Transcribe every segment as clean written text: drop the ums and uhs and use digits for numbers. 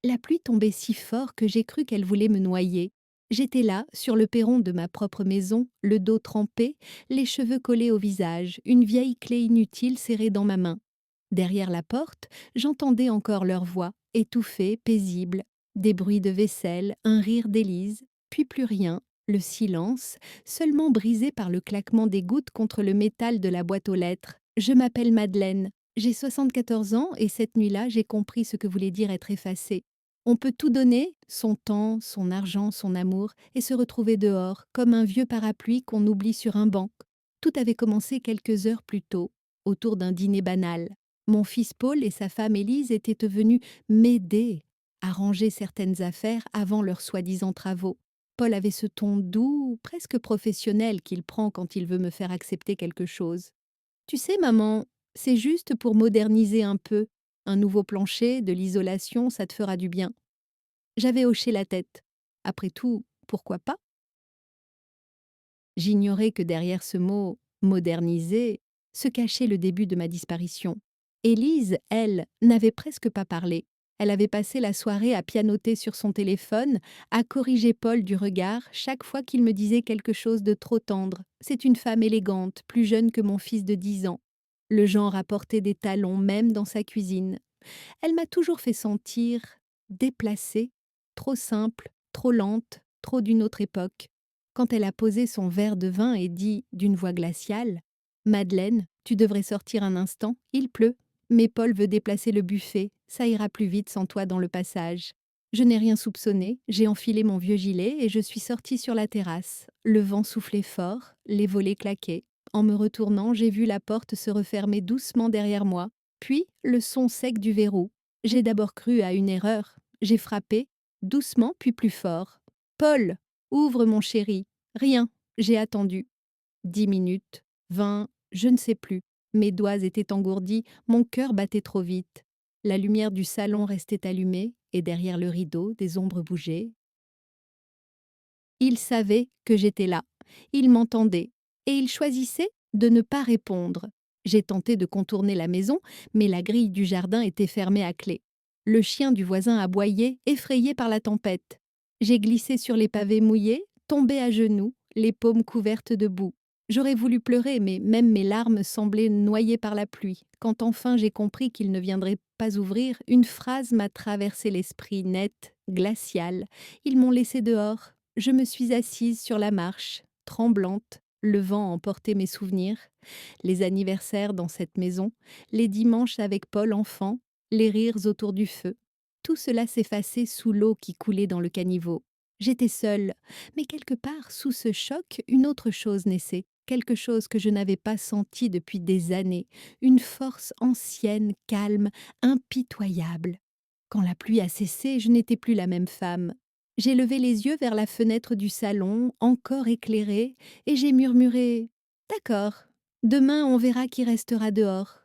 La pluie tombait si fort que j'ai cru qu'elle voulait me noyer. J'étais là, sur le perron de ma propre maison, le dos trempé, les cheveux collés au visage, une vieille clé inutile serrée dans ma main. Derrière la porte, j'entendais encore leur voix, étouffée, paisible, des bruits de vaisselle, un rire d'Élise, puis plus rien, le silence, seulement brisé par le claquement des gouttes contre le métal de la boîte aux lettres. Je m'appelle Madeleine. J'ai 74 ans et cette nuit-là, j'ai compris ce que voulait dire être effacée. On peut tout donner, son temps, son argent, son amour, et se retrouver dehors, comme un vieux parapluie qu'on oublie sur un banc. Tout avait commencé quelques heures plus tôt, autour d'un dîner banal. Mon fils Paul et sa femme Élise étaient venus m'aider à ranger certaines affaires avant leurs soi-disant travaux. Paul avait ce ton doux, presque professionnel qu'il prend quand il veut me faire accepter quelque chose. Tu sais, maman, c'est juste pour moderniser un peu. Un nouveau plancher, de l'isolation, ça te fera du bien. J'avais hoché la tête. Après tout, pourquoi pas? J'ignorais que derrière ce mot moderniser se cachait le début de ma disparition. Élise, elle, n'avait presque pas parlé. Elle avait passé la soirée à pianoter sur son téléphone, à corriger Paul du regard chaque fois qu'il me disait quelque chose de trop tendre. C'est une femme élégante, plus jeune que mon fils de 10 ans. Le genre à porter des talons même dans sa cuisine. Elle m'a toujours fait sentir déplacée, trop simple, trop lente, trop d'une autre époque. Quand elle a posé son verre de vin et dit d'une voix glaciale: Madeleine, tu devrais sortir un instant, il pleut. Mais Paul veut déplacer le buffet, ça ira plus vite sans toi dans le passage. Je n'ai rien soupçonné, j'ai enfilé mon vieux gilet et je suis sortie sur la terrasse. Le vent soufflait fort, les volets claquaient. En me retournant, j'ai vu la porte se refermer doucement derrière moi, puis le son sec du verrou. J'ai d'abord cru à une erreur. J'ai frappé, doucement puis plus fort. Paul, ouvre mon chéri. Rien, j'ai attendu. 10 minutes, 20, je ne sais plus. Mes doigts étaient engourdis, mon cœur battait trop vite. La lumière du salon restait allumée, et derrière le rideau, des ombres bougeaient. Il savait que j'étais là. Il m'entendait. Et il choisissait de ne pas répondre. J'ai tenté de contourner la maison, mais la grille du jardin était fermée à clé. Le chien du voisin aboyait, effrayé par la tempête. J'ai glissé sur les pavés mouillés, tombé à genoux, les paumes couvertes de boue. J'aurais voulu pleurer, mais même mes larmes semblaient noyées par la pluie. Quand enfin j'ai compris qu'il ne viendrait pas ouvrir, une phrase m'a traversé l'esprit, nette, glaciale. Ils m'ont laissée dehors. Je me suis assise sur la marche, tremblante, le vent emportait mes souvenirs, les anniversaires dans cette maison, les dimanches avec Paul enfant, les rires autour du feu. Tout cela s'effaçait sous l'eau qui coulait dans le caniveau. J'étais seule, mais quelque part, sous ce choc, une autre chose naissait, quelque chose que je n'avais pas senti depuis des années, une force ancienne, calme, impitoyable. Quand la pluie a cessé, je n'étais plus la même femme. J'ai levé les yeux vers la fenêtre du salon, encore éclairée, et j'ai murmuré: D'accord, demain on verra qui restera dehors.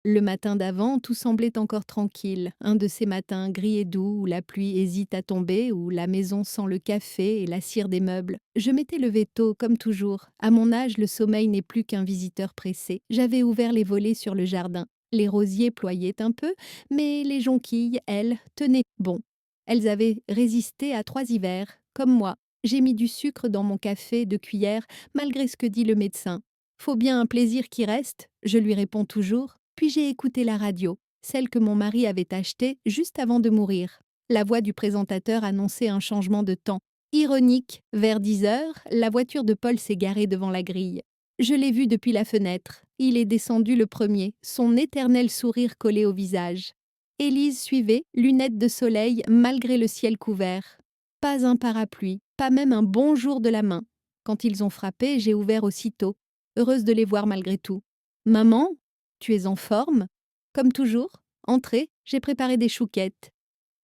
Le matin d'avant, tout semblait encore tranquille, un de ces matins gris et doux où la pluie hésite à tomber, où la maison sent le café et la cire des meubles. Je m'étais levée tôt, comme toujours. À mon âge, le sommeil n'est plus qu'un visiteur pressé. J'avais ouvert les volets sur le jardin. Les rosiers ployaient un peu, mais les jonquilles, elles, tenaient bon. Elles avaient résisté à 3 hivers, comme moi. J'ai mis du sucre dans mon café de cuillère, malgré ce que dit le médecin. Faut bien un plaisir qui reste, je lui réponds toujours. Puis j'ai écouté la radio, celle que mon mari avait achetée juste avant de mourir. La voix du présentateur annonçait un changement de temps. Ironique, vers 10 heures, la voiture de Paul s'est garée devant la grille. Je l'ai vu depuis la fenêtre. Il est descendu le premier, son éternel sourire collé au visage. Élise suivait, lunettes de soleil malgré le ciel couvert. Pas un parapluie, pas même un bonjour de la main. Quand ils ont frappé, j'ai ouvert aussitôt, heureuse de les voir malgré tout. Maman, tu es en forme? Comme toujours, entrez, j'ai préparé des chouquettes.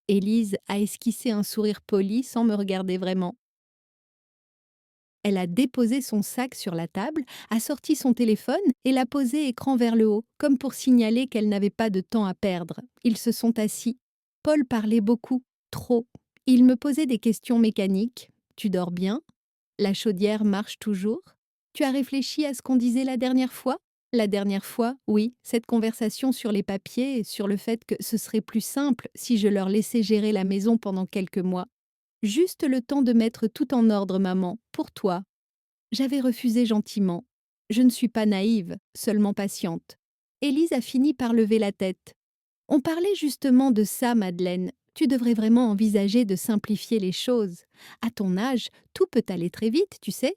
Élise a esquissé un sourire poli sans me regarder vraiment. Elle a déposé son sac sur la table, a sorti son téléphone et l'a posé écran vers le haut, comme pour signaler qu'elle n'avait pas de temps à perdre. Ils se sont assis. Paul parlait beaucoup, trop. Il me posait des questions mécaniques. Tu dors bien? La chaudière marche toujours? Tu as réfléchi à ce qu'on disait la dernière fois? La dernière fois, oui, cette conversation sur les papiers, sur le fait que ce serait plus simple si je leur laissais gérer la maison pendant quelques mois. Juste le temps de mettre tout en ordre, maman, pour toi. J'avais refusé gentiment. Je ne suis pas naïve, seulement patiente. Élise a fini par lever la tête. On parlait justement de ça, Madeleine. Tu devrais vraiment envisager de simplifier les choses. À ton âge, tout peut aller très vite, tu sais.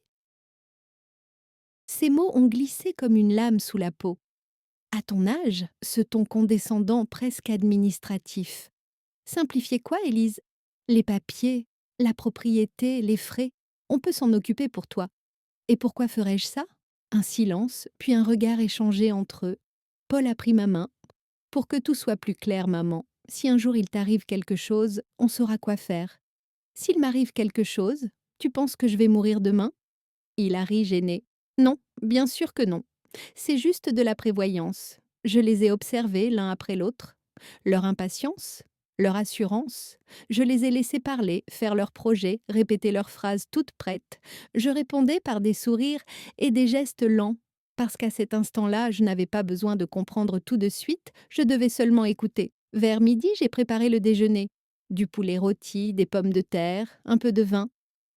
Ces mots ont glissé comme une lame sous la peau. À ton âge, ce ton condescendant presque administratif. Simplifier quoi, Élise? Les papiers, la propriété, les frais. On peut s'en occuper pour toi. Et pourquoi ferais-je ça? Un silence, puis un regard échangé entre eux. Paul a pris ma main. Pour que tout soit plus clair, maman, si un jour il t'arrive quelque chose, on saura quoi faire. S'il m'arrive quelque chose, tu penses que je vais mourir demain? Il a ri gêné. Non, bien sûr que non. C'est juste de la prévoyance. Je les ai observés l'un après l'autre. Leur impatience, leur assurance. Je les ai laissés parler, faire leurs projets, répéter leurs phrases toutes prêtes. Je répondais par des sourires et des gestes lents. Parce qu'à cet instant-là, je n'avais pas besoin de comprendre tout de suite, je devais seulement écouter. Vers midi, j'ai préparé le déjeuner. Du poulet rôti, des pommes de terre, un peu de vin.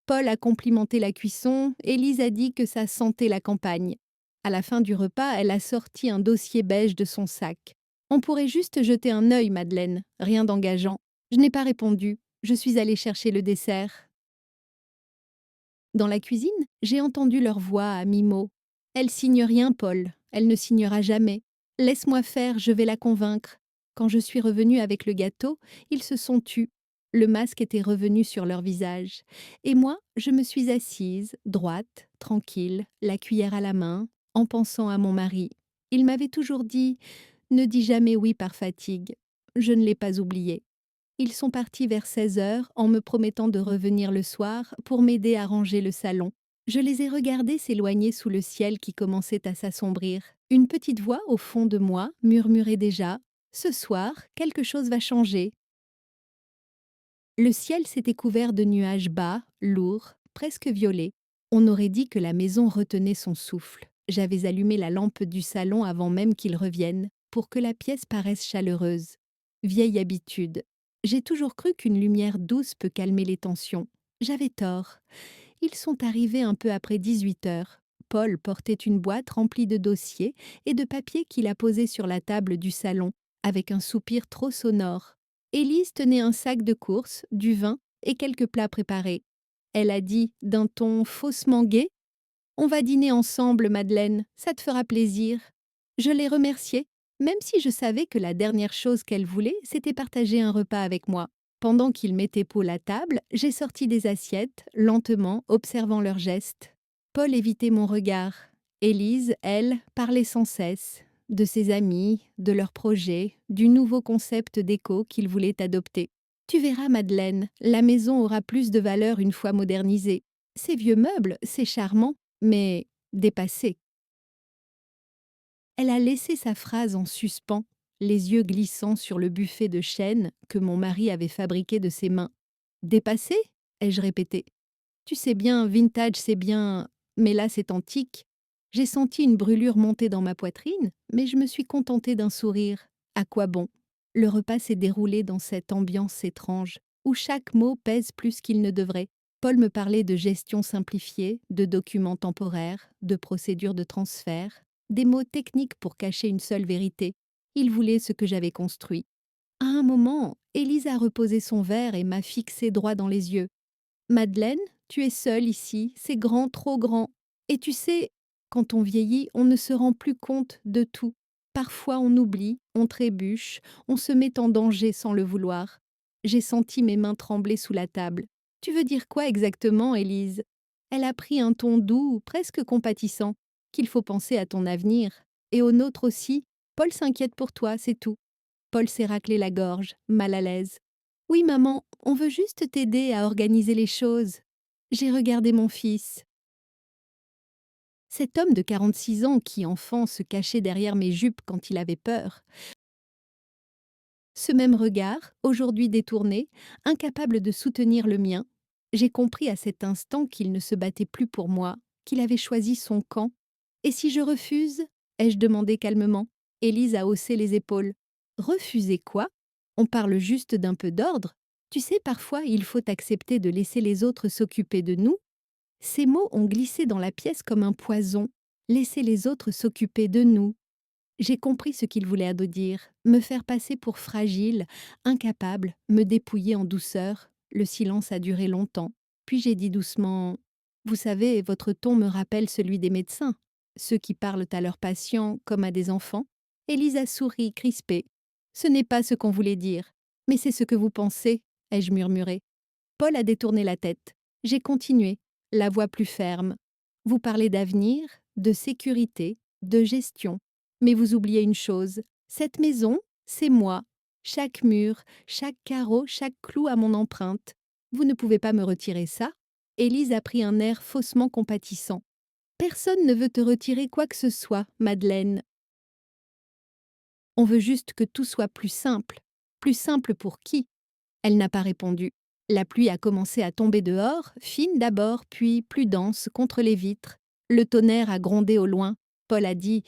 Paul a complimenté la cuisson, Élise a dit que ça sentait la campagne. À la fin du repas, elle a sorti un dossier beige de son sac. On pourrait juste jeter un œil, Madeleine, rien d'engageant. Je n'ai pas répondu, je suis allée chercher le dessert. Dans la cuisine, j'ai entendu leur voix à mi-mot. Elle signe rien, Paul, elle ne signera jamais. Laisse-moi faire, je vais la convaincre. Quand je suis revenue avec le gâteau, ils se sont tus. Le masque était revenu sur leur visage. Et moi, je me suis assise, droite, tranquille, la cuillère à la main, en pensant à mon mari. Il m'avait toujours dit ne dis jamais oui par fatigue. Je ne l'ai pas oublié. Ils sont partis vers 16 heures en me promettant de revenir le soir pour m'aider à ranger le salon. Je les ai regardés s'éloigner sous le ciel qui commençait à s'assombrir. Une petite voix au fond de moi murmurait déjà « Ce soir, quelque chose va changer ». Le ciel s'était couvert de nuages bas, lourds, presque violets. On aurait dit que la maison retenait son souffle. J'avais allumé la lampe du salon avant même qu'ils reviennent, pour que la pièce paraisse chaleureuse. Vieille habitude. J'ai toujours cru qu'une lumière douce peut calmer les tensions. J'avais tort. Ils sont arrivés un peu après 18 heures. Paul portait une boîte remplie de dossiers et de papiers qu'il a posés sur la table du salon, avec un soupir trop sonore. Élise tenait un sac de courses, du vin et quelques plats préparés. Elle a dit, d'un ton faussement gai, « On va dîner ensemble, Madeleine, ça te fera plaisir. » Je l'ai remerciée, même si je savais que la dernière chose qu'elle voulait, c'était partager un repas avec moi. Pendant qu'ils mettaient Paul à table, j'ai sorti des assiettes, lentement, observant leurs gestes. Paul évitait mon regard. Élise, elle, parlait sans cesse, de ses amis, de leurs projets, du nouveau concept d'éco qu'il voulait adopter. Tu verras, Madeleine, la maison aura plus de valeur une fois modernisée. Ces vieux meubles, c'est charmant, mais dépassé. Elle a laissé sa phrase en suspens, les yeux glissant sur le buffet de chêne que mon mari avait fabriqué de ses mains. Dépassé? Ai-je répété. Tu sais bien, vintage c'est bien, mais là c'est antique. J'ai senti une brûlure monter dans ma poitrine, mais je me suis contentée d'un sourire. À quoi bon? Le repas s'est déroulé dans cette ambiance étrange, où chaque mot pèse plus qu'il ne devrait. Paul me parlait de gestion simplifiée, de documents temporaires, de procédures de transfert, des mots techniques pour cacher une seule vérité. Il voulait ce que j'avais construit. À un moment, Élise a reposé son verre et m'a fixé droit dans les yeux. Madeleine, tu es seule ici, c'est grand, trop grand. Et tu sais, quand on vieillit, on ne se rend plus compte de tout. Parfois on oublie, on trébuche, on se met en danger sans le vouloir. J'ai senti mes mains trembler sous la table. Tu veux dire quoi exactement, Élise? Elle a pris un ton doux, presque compatissant. Qu'il faut penser à ton avenir. Et au nôtre aussi. Paul s'inquiète pour toi, c'est tout. Paul s'est raclé la gorge, mal à l'aise. Oui, maman, on veut juste t'aider à organiser les choses. J'ai regardé mon fils. Cet homme de 46 ans qui, enfant, se cachait derrière mes jupes quand il avait peur. Ce même regard, aujourd'hui détourné, incapable de soutenir le mien. J'ai compris à cet instant qu'il ne se battait plus pour moi, qu'il avait choisi son camp. Et si je refuse, ai-je demandé calmement. Élise a haussé les épaules. Refuser quoi? On parle juste d'un peu d'ordre. Tu sais, parfois, il faut accepter de laisser les autres s'occuper de nous. Ces mots ont glissé dans la pièce comme un poison. Laisser les autres s'occuper de nous. J'ai compris ce qu'il voulait dire. Me faire passer pour fragile, incapable, me dépouiller en douceur. Le silence a duré longtemps. Puis j'ai dit doucement: Vous savez, votre ton me rappelle celui des médecins, ceux qui parlent à leurs patients comme à des enfants. Élise a souri, crispée. Ce n'est pas ce qu'on voulait dire, mais c'est ce que vous pensez, ai-je murmuré. Paul a détourné la tête. J'ai continué, la voix plus ferme. Vous parlez d'avenir, de sécurité, de gestion. Mais vous oubliez une chose. Cette maison, c'est moi. Chaque mur, chaque carreau, chaque clou a mon empreinte. Vous ne pouvez pas me retirer ça. Élise a pris un air faussement compatissant. Personne ne veut te retirer quoi que ce soit, Madeleine. On veut juste que tout soit plus simple. Plus simple pour qui? Elle n'a pas répondu. La pluie a commencé à tomber dehors, fine d'abord, puis plus dense contre les vitres. Le tonnerre a grondé au loin. Paul a dit: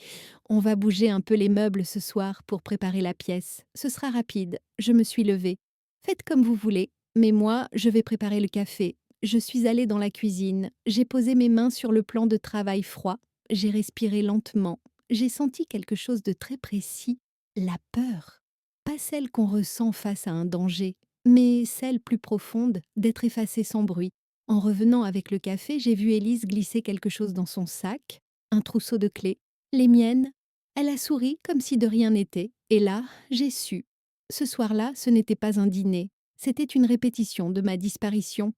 On va bouger un peu les meubles ce soir pour préparer la pièce. Ce sera rapide. Je me suis levée. Faites comme vous voulez, mais moi, je vais préparer le café. Je suis allée dans la cuisine. J'ai posé mes mains sur le plan de travail froid. J'ai respiré lentement. J'ai senti quelque chose de très précis. La peur. Pas celle qu'on ressent face à un danger, mais celle plus profonde d'être effacée sans bruit. En revenant avec le café, j'ai vu Élise glisser quelque chose dans son sac, un trousseau de clés. Les miennes. Elle a souri comme si de rien n'était, et là, j'ai su. Ce soir-là, ce n'était pas un dîner, c'était une répétition de ma disparition.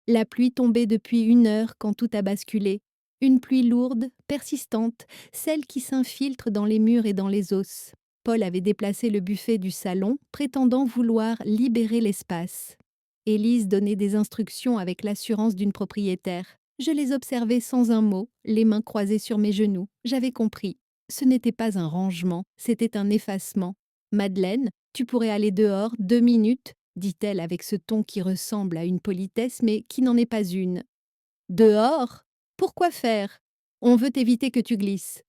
La pluie tombait depuis 1 heure quand tout a basculé. Une pluie lourde, persistante, celle qui s'infiltre dans les murs et dans les os. Paul avait déplacé le buffet du salon, prétendant vouloir libérer l'espace. Élise donnait des instructions avec l'assurance d'une propriétaire. Je les observais sans un mot, les mains croisées sur mes genoux. J'avais compris. Ce n'était pas un rangement, c'était un effacement. Madeleine, tu pourrais aller dehors 2 minutes, dit-elle avec ce ton qui ressemble à une politesse mais qui n'en est pas une. Dehors? Pourquoi faire? On veut éviter que tu glisses.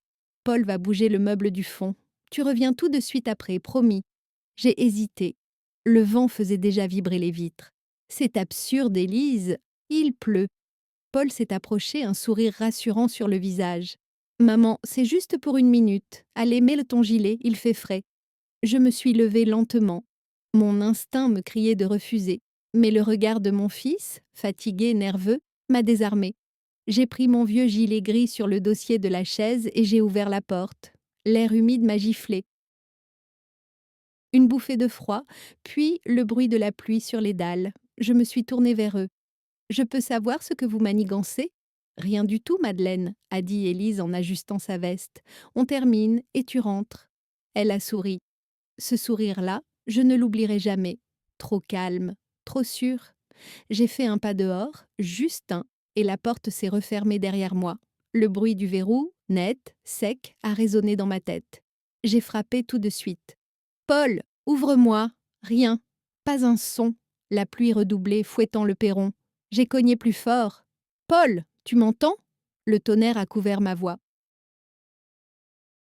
Paul va bouger le meuble du fond. Tu reviens tout de suite après, promis. J'ai hésité. Le vent faisait déjà vibrer les vitres. C'est absurde, Élise. Il pleut. Paul s'est approché, un sourire rassurant sur le visage. Maman, c'est juste pour 1 minute. Allez, mets ton gilet, il fait frais. Je me suis levée lentement. Mon instinct me criait de refuser, mais le regard de mon fils, fatigué, nerveux, m'a désarmée. J'ai pris mon vieux gilet gris sur le dossier de la chaise et j'ai ouvert la porte. L'air humide m'a giflé. Une bouffée de froid, puis le bruit de la pluie sur les dalles. Je me suis tournée vers eux. Je peux savoir ce que vous manigancez? Rien du tout, Madeleine, a dit Élise en ajustant sa veste. On termine et tu rentres. Elle a souri. Ce sourire-là, je ne l'oublierai jamais. Trop calme, trop sûr. J'ai fait un pas dehors, juste un, et la porte s'est refermée derrière moi. Le bruit du verrou, net, sec, a résonné dans ma tête. J'ai frappé tout de suite. Paul, ouvre-moi. Rien. Pas un son. La pluie redoublait, fouettant le perron. J'ai cogné plus fort. Paul, tu m'entends? Le tonnerre a couvert ma voix.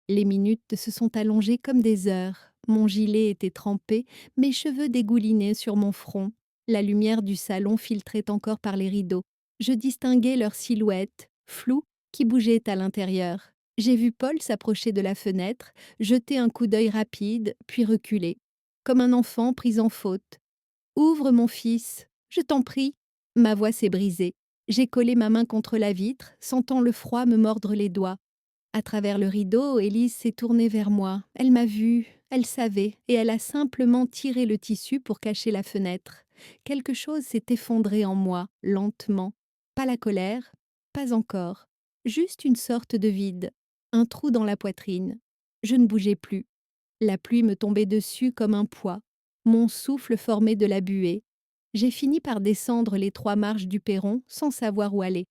Les minutes se sont allongées comme des heures. Mon gilet était trempé, mes cheveux dégoulinaient sur mon front. La lumière du salon filtrait encore par les rideaux. Je distinguais leurs silhouettes, floues, qui bougeaient à l'intérieur. J'ai vu Paul s'approcher de la fenêtre, jeter un coup d'œil rapide, puis reculer, comme un enfant pris en faute. Ouvre, mon fils, je t'en prie. Ma voix s'est brisée. J'ai collé ma main contre la vitre, sentant le froid me mordre les doigts. À travers le rideau, Élise s'est tournée vers moi. Elle m'a vue, elle savait, et elle a simplement tiré le tissu pour cacher la fenêtre. Quelque chose s'est effondré en moi, lentement. Pas la colère, pas encore. Juste une sorte de vide, un trou dans la poitrine. Je ne bougeais plus. La pluie me tombait dessus comme un poids. Mon souffle formait de la buée. J'ai fini par descendre les 3 marches du perron sans savoir où aller.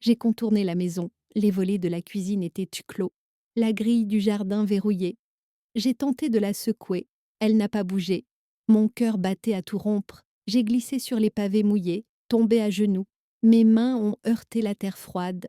J'ai contourné la maison. Les volets de la cuisine étaient clos. La grille du jardin verrouillée. J'ai tenté de la secouer. Elle n'a pas bougé. Mon cœur battait à tout rompre. J'ai glissé sur les pavés mouillés, tombé à genoux. Mes mains ont heurté la terre froide.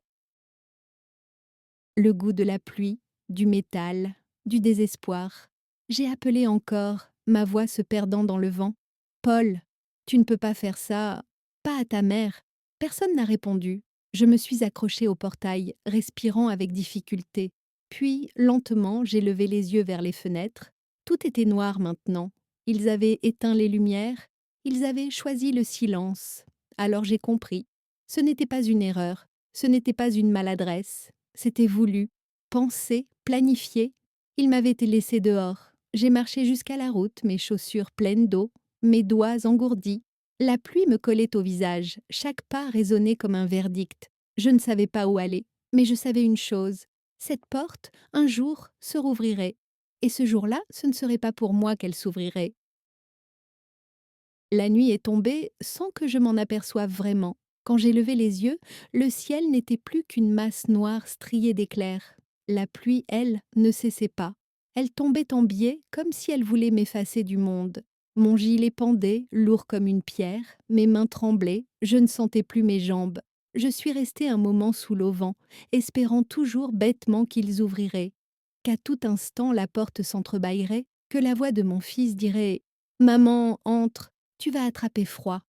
le goût de la pluie, du métal, du désespoir. J'ai appelé encore, ma voix se perdant dans le vent. Paul, tu ne peux pas faire ça, pas à ta mère. Personne n'a répondu. Je me suis accrochée au portail, respirant avec difficulté. Puis, lentement, j'ai levé les yeux vers les fenêtres. Tout était noir maintenant. Ils avaient éteint les lumières, ils avaient choisi le silence. Alors j'ai compris. Ce n'était pas une erreur, ce n'était pas une maladresse, c'était voulu, pensé, planifié. Ils m'avaient laissé dehors. J'ai marché jusqu'à la route, mes chaussures pleines d'eau, mes doigts engourdis. La pluie me collait au visage, chaque pas résonnait comme un verdict. Je ne savais pas où aller, mais je savais une chose. Cette porte, un jour, se rouvrirait. Et ce jour-là, ce ne serait pas pour moi qu'elle s'ouvrirait. La nuit est tombée sans que je m'en aperçoive vraiment. Quand j'ai levé les yeux, le ciel n'était plus qu'une masse noire striée d'éclairs. La pluie, elle, ne cessait pas. Elle tombait en biais comme si elle voulait m'effacer du monde. Mon gilet pendait, lourd comme une pierre, mes mains tremblaient, je ne sentais plus mes jambes. Je suis restée un moment sous l'auvent, espérant toujours bêtement qu'ils ouvriraient. Qu'à tout instant la porte s'entrebâillerait, que la voix de mon fils dirait « Maman, entre !» Tu vas attraper froid.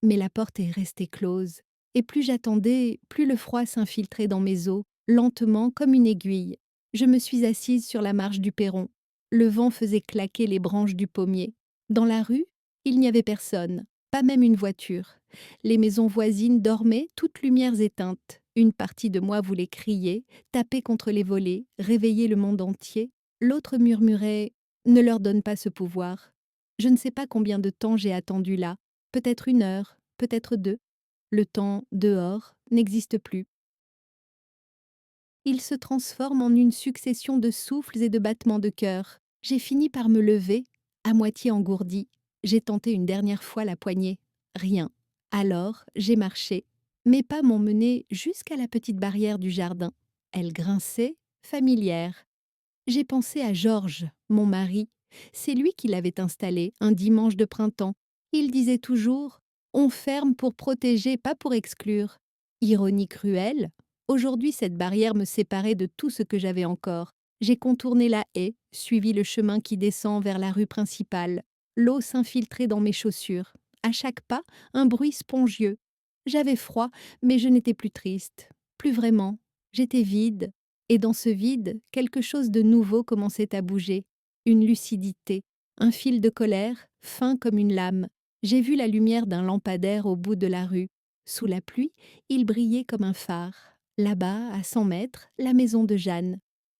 Mais la porte est restée close. Et plus j'attendais, plus le froid s'infiltrait dans mes os, lentement comme une aiguille. Je me suis assise sur la marge du perron. Le vent faisait claquer les branches du pommier. Dans la rue, il n'y avait personne, pas même une voiture. Les maisons voisines dormaient, toutes lumières éteintes. Une partie de moi voulait crier, taper contre les volets, réveiller le monde entier. L'autre murmurait « Ne leur donne pas ce pouvoir ». Je ne sais pas combien de temps j'ai attendu là, peut-être 1 heure, peut-être 2. Le temps, dehors, n'existe plus. Il se transforme en une succession de souffles et de battements de cœur. J'ai fini par me lever, à moitié engourdie. J'ai tenté une dernière fois la poignée. Rien. Alors, j'ai marché. Mes pas m'ont mené jusqu'à la petite barrière du jardin. Elle grinçait, familière. J'ai pensé à Georges, mon mari. C'est lui qui l'avait installée un dimanche de printemps. Il disait toujours « On ferme pour protéger, pas pour exclure ». Ironie cruelle, aujourd'hui cette barrière me séparait de tout ce que j'avais encore. J'ai contourné la haie, suivi le chemin qui descend vers la rue principale. L'eau s'infiltrait dans mes chaussures. À chaque pas, un bruit spongieux. J'avais froid, mais je n'étais plus triste. Plus vraiment. J'étais vide. Et dans ce vide, quelque chose de nouveau commençait à bouger. Une lucidité, un fil de colère, fin comme une lame. J'ai vu la lumière d'un lampadaire au bout de la rue. Sous la pluie, il brillait comme un phare. Là-bas, à 100 mètres, la maison de Jeanne.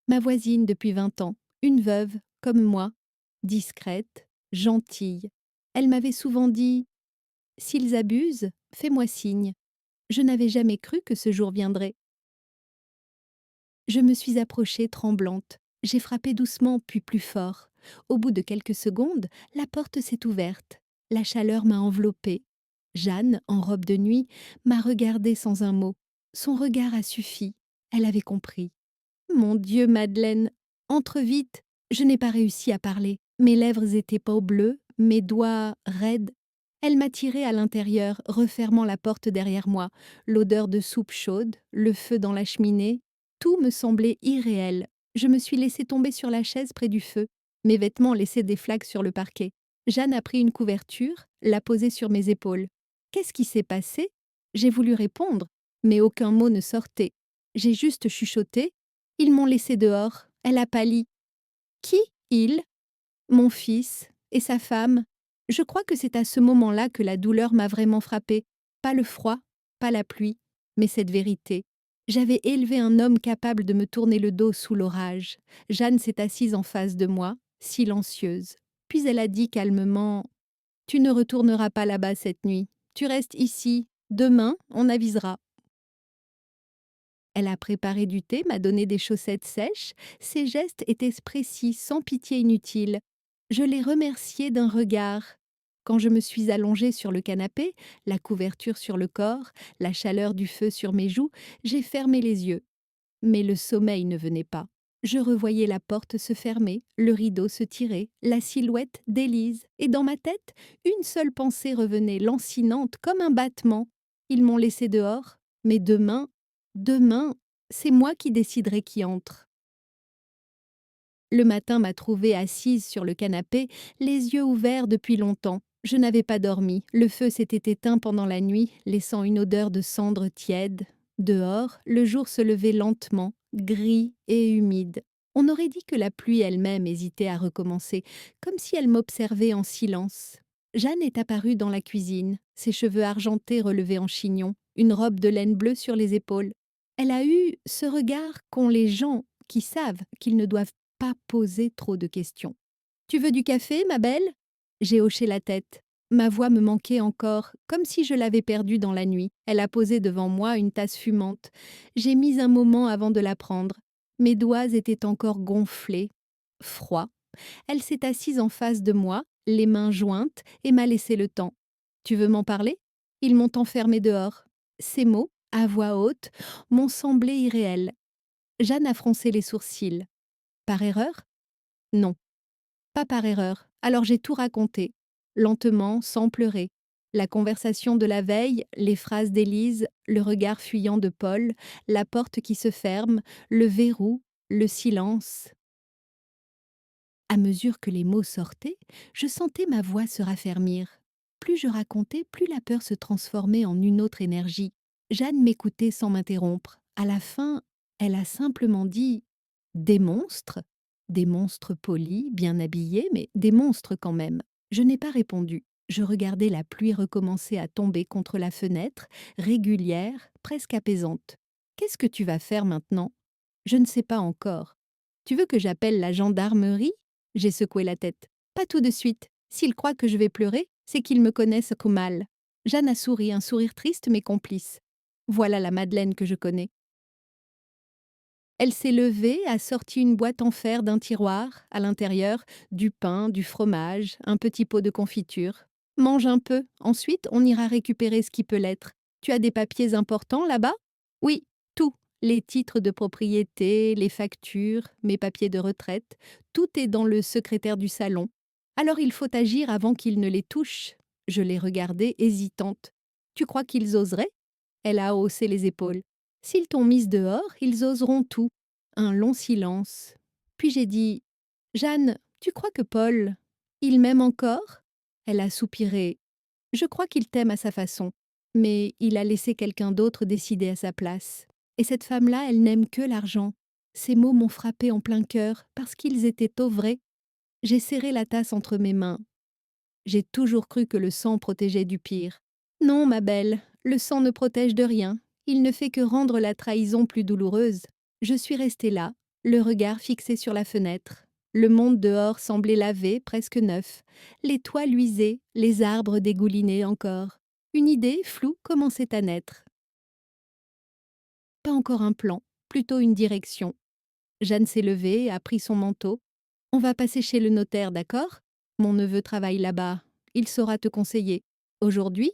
Ma voisine depuis 20 ans, une veuve, comme moi. Discrète, gentille. Elle m'avait souvent dit « S'ils abusent, fais-moi signe ». Je n'avais jamais cru que ce jour viendrait. Je me suis approchée tremblante. J'ai frappé doucement puis plus fort. Au bout de quelques secondes, la porte s'est ouverte. La chaleur m'a enveloppée. Jeanne, en robe de nuit, m'a regardée sans un mot. Son regard a suffi. Elle avait compris. Mon Dieu, Madeleine, entre vite. Je n'ai pas réussi à parler. Mes lèvres étaient peau bleue, mes doigts raides. Elle m'a tirée à l'intérieur, refermant la porte derrière moi. L'odeur de soupe chaude, le feu dans la cheminée, tout me semblait irréel. Je me suis laissée tomber sur la chaise près du feu. Mes vêtements laissaient des flaques sur le parquet. Jeanne a pris une couverture, l'a posée sur mes épaules. Qu'est-ce qui s'est passé? J'ai voulu répondre, mais aucun mot ne sortait. J'ai juste chuchoté. Ils m'ont laissée dehors. Elle a pâli. Qui? Il? Mon fils et sa femme. Je crois que c'est à ce moment-là que la douleur m'a vraiment frappée. Pas le froid, pas la pluie, mais cette vérité. J'avais élevé un homme capable de me tourner le dos sous l'orage. Jeanne s'est assise en face de moi, silencieuse. Puis elle a dit calmement « Tu ne retourneras pas là-bas cette nuit. Tu restes ici. Demain, on avisera. » Elle a préparé du thé, m'a donné des chaussettes sèches. Ses gestes étaient précis, sans pitié inutile. Je l'ai remerciée d'un regard. Quand je me suis allongée sur le canapé, la couverture sur le corps, la chaleur du feu sur mes joues, j'ai fermé les yeux. Mais le sommeil ne venait pas. Je revoyais la porte se fermer, le rideau se tirer, la silhouette d'Élise. Et dans ma tête, une seule pensée revenait, lancinante comme un battement. Ils m'ont laissée dehors, mais demain, C'est moi qui déciderai qui entre. Le matin m'a trouvée assise sur le canapé, les yeux ouverts depuis longtemps. Je n'avais pas dormi. Le feu s'était éteint pendant la nuit, laissant une odeur de cendre tiède. Dehors, le jour se levait lentement, gris et humide. On aurait dit que la pluie elle-même hésitait à recommencer, comme si elle m'observait en silence. Jeanne est apparue dans la cuisine, ses cheveux argentés relevés en chignon, une robe de laine bleue sur les épaules. Elle a eu ce regard qu'ont les gens qui savent qu'ils ne doivent pas poser trop de questions. Tu veux du café, ma belle? J'ai hoché la tête. Ma voix me manquait encore, comme si je l'avais perdue dans la nuit. Elle a posé devant moi une tasse fumante. J'ai mis un moment avant de la prendre. Mes doigts étaient encore gonflés. Froid. Elle s'est assise en face de moi, les mains jointes, et m'a laissé le temps. Tu veux m'en parler? Ils m'ont enfermée dehors. Ces mots, à voix haute, m'ont semblé irréels. Jeanne a froncé les sourcils. Par erreur? Non, pas par erreur. Alors j'ai tout raconté, lentement, sans pleurer. La conversation de la veille, les phrases d'Élise, le regard fuyant de Paul, la porte qui se ferme, le verrou, le silence. À mesure que les mots sortaient, je sentais ma voix se raffermir. Plus je racontais, plus la peur se transformait en une autre énergie. Jeanne m'écoutait sans m'interrompre. À la fin, elle a simplement dit des monstres? Des monstres polis, bien habillés, mais des monstres quand même. Je n'ai pas répondu. Je regardais la pluie recommencer à tomber contre la fenêtre, régulière, presque apaisante. Qu'est-ce que tu vas faire maintenant? Je ne sais pas encore. Tu veux que j'appelle la gendarmerie? J'ai secoué la tête. Pas tout de suite. S'ils croient que je vais pleurer, c'est qu'ils me connaissent qu'au mal. Jeanne a souri, un sourire triste mais complice. Voilà la Madeleine que je connais. Elle s'est levée, a sorti une boîte en fer d'un tiroir, à l'intérieur, du pain, du fromage, un petit pot de confiture. Mange un peu, ensuite on ira récupérer ce qui peut l'être. Tu as des papiers importants là-bas? Oui, tout. Les titres de propriété, les factures, mes papiers de retraite, tout est dans le secrétaire du salon. Alors il faut agir avant qu'ils ne les touchent. Je l'ai regardée, hésitante. Tu crois qu'ils oseraient? Elle a haussé les épaules. S'ils t'ont mise dehors, ils oseront tout. Un long silence. Puis j'ai dit Jeanne, tu crois que Paul, il m'aime encore? Elle a soupiré. Je crois qu'il t'aime à sa façon, mais il a laissé quelqu'un d'autre décider à sa place. Et cette femme-là, elle n'aime que l'argent. Ces mots m'ont frappé en plein cœur parce qu'ils étaient au vrai. J'ai serré la tasse entre mes mains. J'ai toujours cru que le sang protégeait du pire. Non, ma belle, le sang ne protège de rien. Il ne fait que rendre la trahison plus douloureuse. Je suis restée là, le regard fixé sur la fenêtre. Le monde dehors semblait lavé, presque neuf. Les toits luisaient, les arbres dégoulinaient encore. Une idée, floue, commençait à naître. Pas encore un plan, plutôt une direction. Jeanne s'est levée, a pris son manteau. On va passer chez le notaire, d'accord? Mon neveu travaille là-bas. Il saura te conseiller. Aujourd'hui?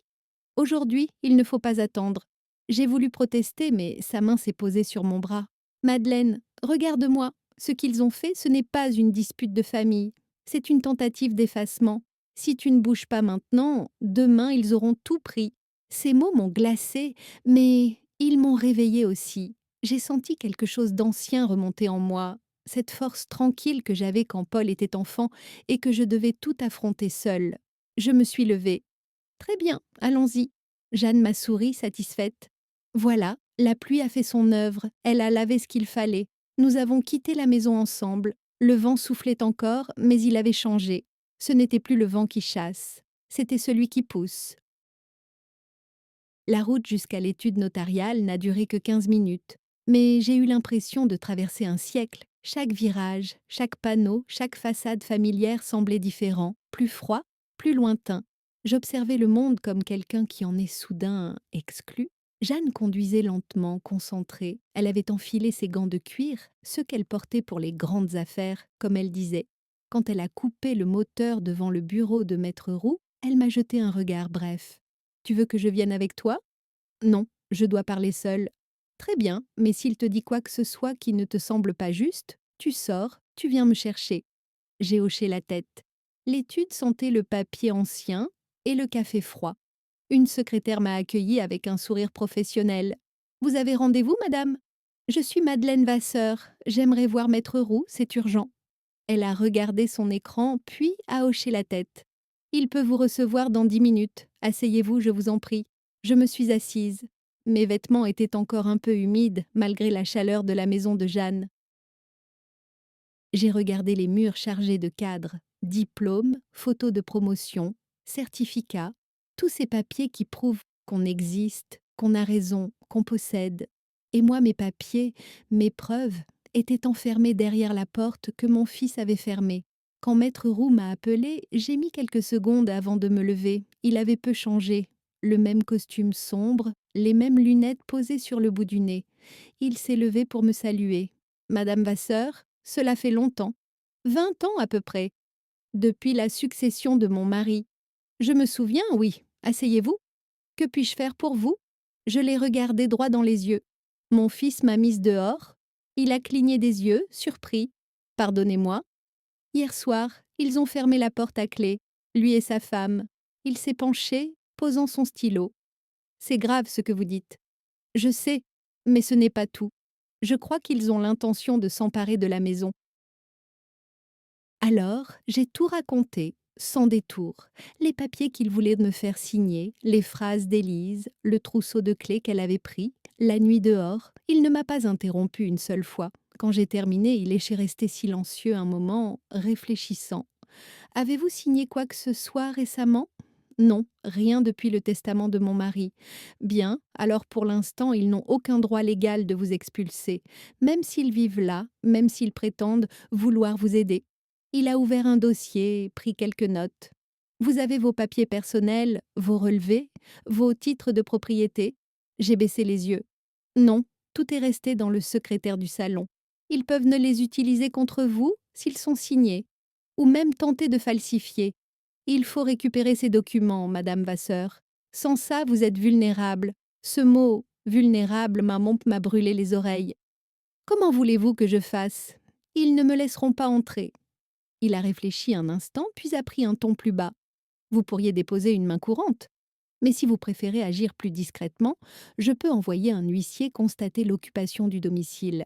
Aujourd'hui, il ne faut pas attendre. J'ai voulu protester, mais sa main s'est posée sur mon bras. Madeleine, regarde-moi. Ce qu'ils ont fait, ce n'est pas une dispute de famille. C'est une tentative d'effacement. Si tu ne bouges pas maintenant, demain ils auront tout pris. Ces mots m'ont glacée, mais ils m'ont réveillée aussi. J'ai senti quelque chose d'ancien remonter en moi, cette force tranquille que j'avais quand Paul était enfant et que je devais tout affronter seule. Je me suis levée. Très bien, allons-y. Jeanne m'a souri, satisfaite. Voilà, la pluie a fait son œuvre, elle a lavé ce qu'il fallait. Nous avons quitté la maison ensemble. Le vent soufflait encore, mais il avait changé. Ce n'était plus le vent qui chasse, c'était celui qui pousse. La route jusqu'à l'étude notariale n'a duré que 15 minutes, mais j'ai eu l'impression de traverser un siècle. Chaque virage, chaque panneau, chaque façade familière semblait différent, plus froid, plus lointain. J'observais le monde comme quelqu'un qui en est soudain exclu. Jeanne conduisait lentement, concentrée. Elle avait enfilé ses gants de cuir, ceux qu'elle portait pour les grandes affaires, comme elle disait. Quand elle a coupé le moteur devant le bureau de Maître Roux, elle m'a jeté un regard bref. Tu veux que je vienne avec toi? Non, je dois parler seule. Très bien, mais s'il te dit quoi que ce soit qui ne te semble pas juste, tu sors, tu viens me chercher. J'ai hoché la tête. L'étude sentait le papier ancien et le café froid. Une secrétaire m'a accueillie avec un sourire professionnel. Vous avez rendez-vous, madame? Je suis Madeleine Vasseur. J'aimerais voir Maître Roux, c'est urgent. Elle a regardé son écran, puis a hoché la tête. Il peut vous recevoir dans 10 minutes. Asseyez-vous, je vous en prie. Je me suis assise. Mes vêtements étaient encore un peu humides, malgré la chaleur de la maison de Jeanne. J'ai regardé les murs chargés de cadres, diplômes, photos de promotion, certificats, tous ces papiers qui prouvent qu'on existe, qu'on a raison, qu'on possède. Et moi, mes papiers, mes preuves, étaient enfermés derrière la porte que mon fils avait fermée. Quand Maître Roux m'a appelé, j'ai mis quelques secondes avant de me lever. Il avait peu changé. Le même costume sombre, les mêmes lunettes posées sur le bout du nez. Il s'est levé pour me saluer. Madame Vasseur, cela fait longtemps. 20 ans à peu près. Depuis la succession de mon mari. Je me souviens, oui. Asseyez-vous. Que puis-je faire pour vous? Je l'ai regardé droit dans les yeux. Mon fils m'a mise dehors. Il a cligné des yeux, surpris. Pardonnez-moi. Hier soir, ils ont fermé la porte à clé, lui et sa femme. Il s'est penché, posant son stylo. C'est grave ce que vous dites. Je sais, mais ce n'est pas tout. Je crois qu'ils ont l'intention de s'emparer de la maison. Alors, j'ai tout raconté, sans détour. Les papiers qu'ils voulaient me faire signer, les phrases d'Élise, le trousseau de clés qu'elle avait pris, la nuit dehors. Il ne m'a pas interrompu une seule fois. Quand j'ai terminé, il est resté silencieux un moment, réfléchissant. Avez-vous signé quoi que ce soit récemment? Non, rien depuis le testament de mon mari. Bien, alors pour l'instant, ils n'ont aucun droit légal de vous expulser, même s'ils vivent là, même s'ils prétendent vouloir vous aider. Il a ouvert un dossier, pris quelques notes. Vous avez vos papiers personnels, vos relevés, vos titres de propriété. J'ai baissé les yeux. Non, tout est resté dans le secrétaire du salon. Ils peuvent ne les utiliser contre vous s'ils sont signés, ou même tenter de falsifier. Il faut récupérer ces documents, Madame Vasseur. Sans ça, vous êtes vulnérable. Ce mot vulnérable m'a brûlé les oreilles. Comment voulez-vous que je fasse? Ils ne me laisseront pas entrer. Il a réfléchi un instant, puis a pris un ton plus bas. Vous pourriez déposer une main courante. Mais si vous préférez agir plus discrètement, je peux envoyer un huissier constater l'occupation du domicile.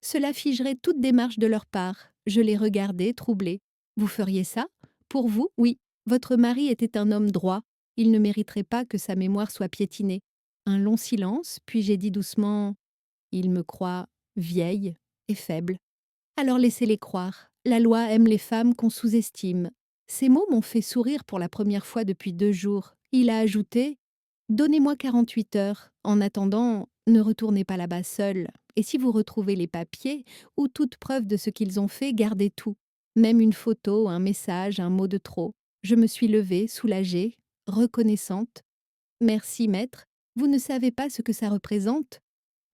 Cela figerait toute démarche de leur part. Je les regardais, troublée. Vous feriez ça? Pour vous, oui. Votre mari était un homme droit. Il ne mériterait pas que sa mémoire soit piétinée. Un long silence, puis j'ai dit doucement: il me croit vieille et faible. Alors laissez-les croire. La loi aime les femmes qu'on sous-estime. Ces mots m'ont fait sourire pour la première fois depuis 2 jours. Il a ajouté: donnez-moi 48 heures. En attendant, ne retournez pas là-bas seul. Et si vous retrouvez les papiers ou toute preuve de ce qu'ils ont fait, gardez tout. Même une photo, un message, un mot de trop. Je me suis levée, soulagée, reconnaissante. Merci, maître. Vous ne savez pas ce que ça représente?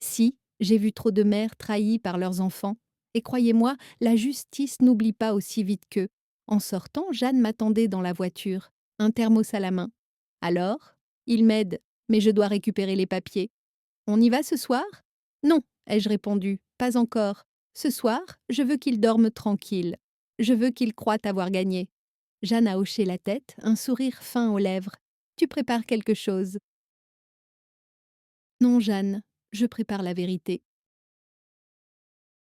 Si, j'ai vu trop de mères trahies par leurs enfants. Et croyez-moi, la justice n'oublie pas aussi vite qu'eux. En sortant, Jeanne m'attendait dans la voiture, un thermos à la main. Alors, il m'aide, mais je dois récupérer les papiers. On y va ce soir? Non, ai-je répondu, pas encore. Ce soir, je veux qu'il dorme tranquille. Je veux qu'il croie avoir gagné. Jeanne a hoché la tête, un sourire fin aux lèvres. Tu prépares quelque chose? Non, Jeanne, je prépare la vérité.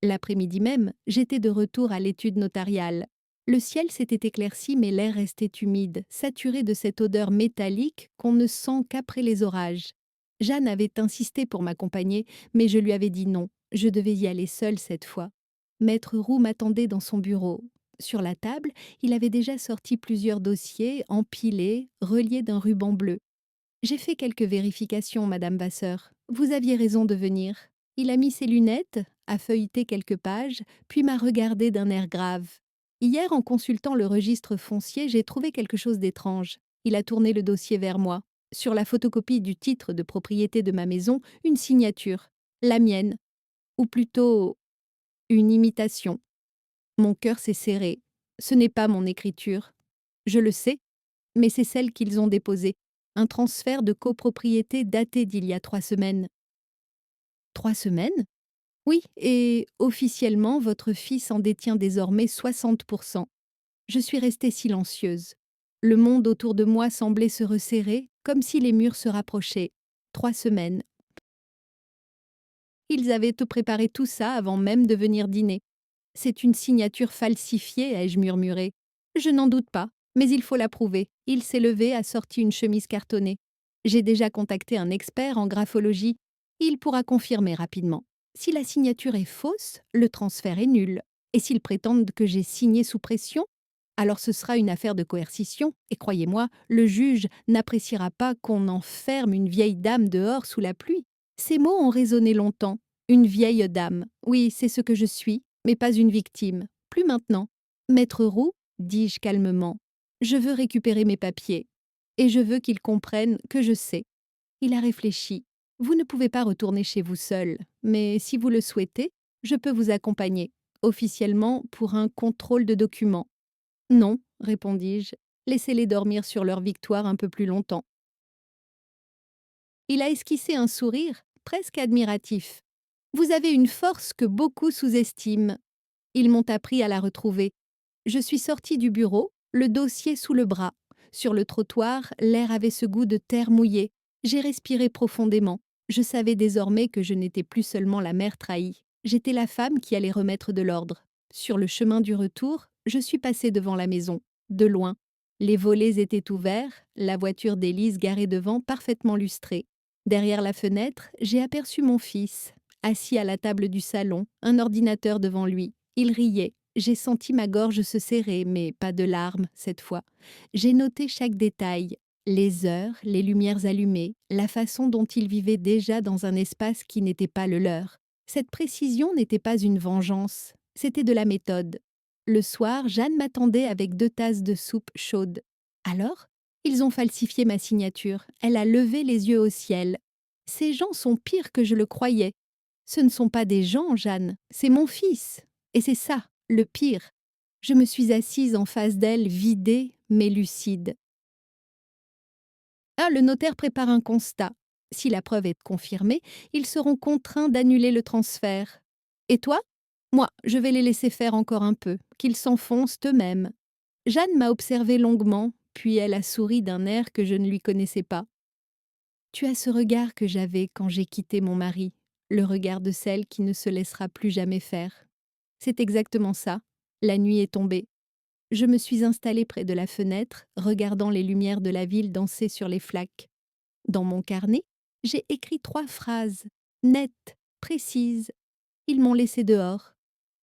L'après-midi même, j'étais de retour à l'étude notariale. Le ciel s'était éclairci, mais l'air restait humide, saturé de cette odeur métallique qu'on ne sent qu'après les orages. Jeanne avait insisté pour m'accompagner, mais je lui avais dit non, je devais y aller seule cette fois. Maître Roux m'attendait dans son bureau. Sur la table, il avait déjà sorti plusieurs dossiers, empilés, reliés d'un ruban bleu. J'ai fait quelques vérifications, Madame Vasseur. Vous aviez raison de venir. Il a mis ses lunettes, a feuilleté quelques pages, puis m'a regardé d'un air grave. Hier, en consultant le registre foncier, j'ai trouvé quelque chose d'étrange. Il a tourné le dossier vers moi. Sur la photocopie du titre de propriété de ma maison, une signature. La mienne. Ou plutôt, une imitation. Mon cœur s'est serré. Ce n'est pas mon écriture. Je le sais, mais c'est celle qu'ils ont déposée. Un transfert de copropriété daté d'il y a 3 semaines. 3 semaines? Oui, et officiellement, votre fils en détient désormais 60%. Je suis restée silencieuse. Le monde autour de moi semblait se resserrer, comme si les murs se rapprochaient. 3 semaines. Ils avaient préparé tout ça avant même de venir dîner. C'est une signature falsifiée, ai-je murmuré. Je n'en doute pas, mais il faut la prouver. Il s'est levé, a sorti une chemise cartonnée. J'ai déjà contacté un expert en graphologie. Il pourra confirmer rapidement. Si la signature est fausse, le transfert est nul. Et s'ils prétendent que j'ai signé sous pression, alors ce sera une affaire de coercition. Et croyez-moi, le juge n'appréciera pas qu'on enferme une vieille dame dehors sous la pluie. Ces mots ont résonné longtemps. Une vieille dame. Oui, c'est ce que je suis, mais pas une victime. Plus maintenant. Maître Roux, dis-je calmement, je veux récupérer mes papiers. Et je veux qu'il comprenne que je sais. Il a réfléchi. Vous ne pouvez pas retourner chez vous seul, mais si vous le souhaitez, je peux vous accompagner, officiellement pour un contrôle de documents. Non, répondis-je, laissez-les dormir sur leur victoire un peu plus longtemps. Il a esquissé un sourire presque admiratif. Vous avez une force que beaucoup sous-estiment. Ils m'ont appris à la retrouver. Je suis sortie du bureau, le dossier sous le bras. Sur le trottoir, l'air avait ce goût de terre mouillée. J'ai respiré profondément. Je savais désormais que je n'étais plus seulement la mère trahie. J'étais la femme qui allait remettre de l'ordre. Sur le chemin du retour, je suis passée devant la maison, de loin. Les volets étaient ouverts, la voiture d'Élise garée devant parfaitement lustrée. Derrière la fenêtre, j'ai aperçu mon fils, assis à la table du salon, un ordinateur devant lui. Il riait. J'ai senti ma gorge se serrer, mais pas de larmes cette fois. J'ai noté chaque détail, les heures, les lumières allumées, la façon dont il vivait déjà dans un espace qui n'était pas le leur. Cette précision n'était pas une vengeance, c'était de la méthode. Le soir, Jeanne m'attendait avec 2 tasses de soupe chaude. Alors, ils ont falsifié ma signature. Elle a levé les yeux au ciel. Ces gens sont pires que je le croyais. Ce ne sont pas des gens, Jeanne, c'est mon fils. Et c'est ça, le pire. Je me suis assise en face d'elle, vidée, mais lucide. Ah, le notaire prépare un constat. Si la preuve est confirmée, ils seront contraints d'annuler le transfert. Et toi? Moi, je vais les laisser faire encore un peu, qu'ils s'enfoncent eux-mêmes. Jeanne m'a observé longuement, puis elle a souri d'un air que je ne lui connaissais pas. Tu as ce regard que j'avais quand j'ai quitté mon mari, le regard de celle qui ne se laissera plus jamais faire. C'est exactement ça. La nuit est tombée. Je me suis installée près de la fenêtre, regardant les lumières de la ville danser sur les flaques. Dans mon carnet, j'ai écrit 3 phrases, nettes, précises. Ils m'ont laissée dehors.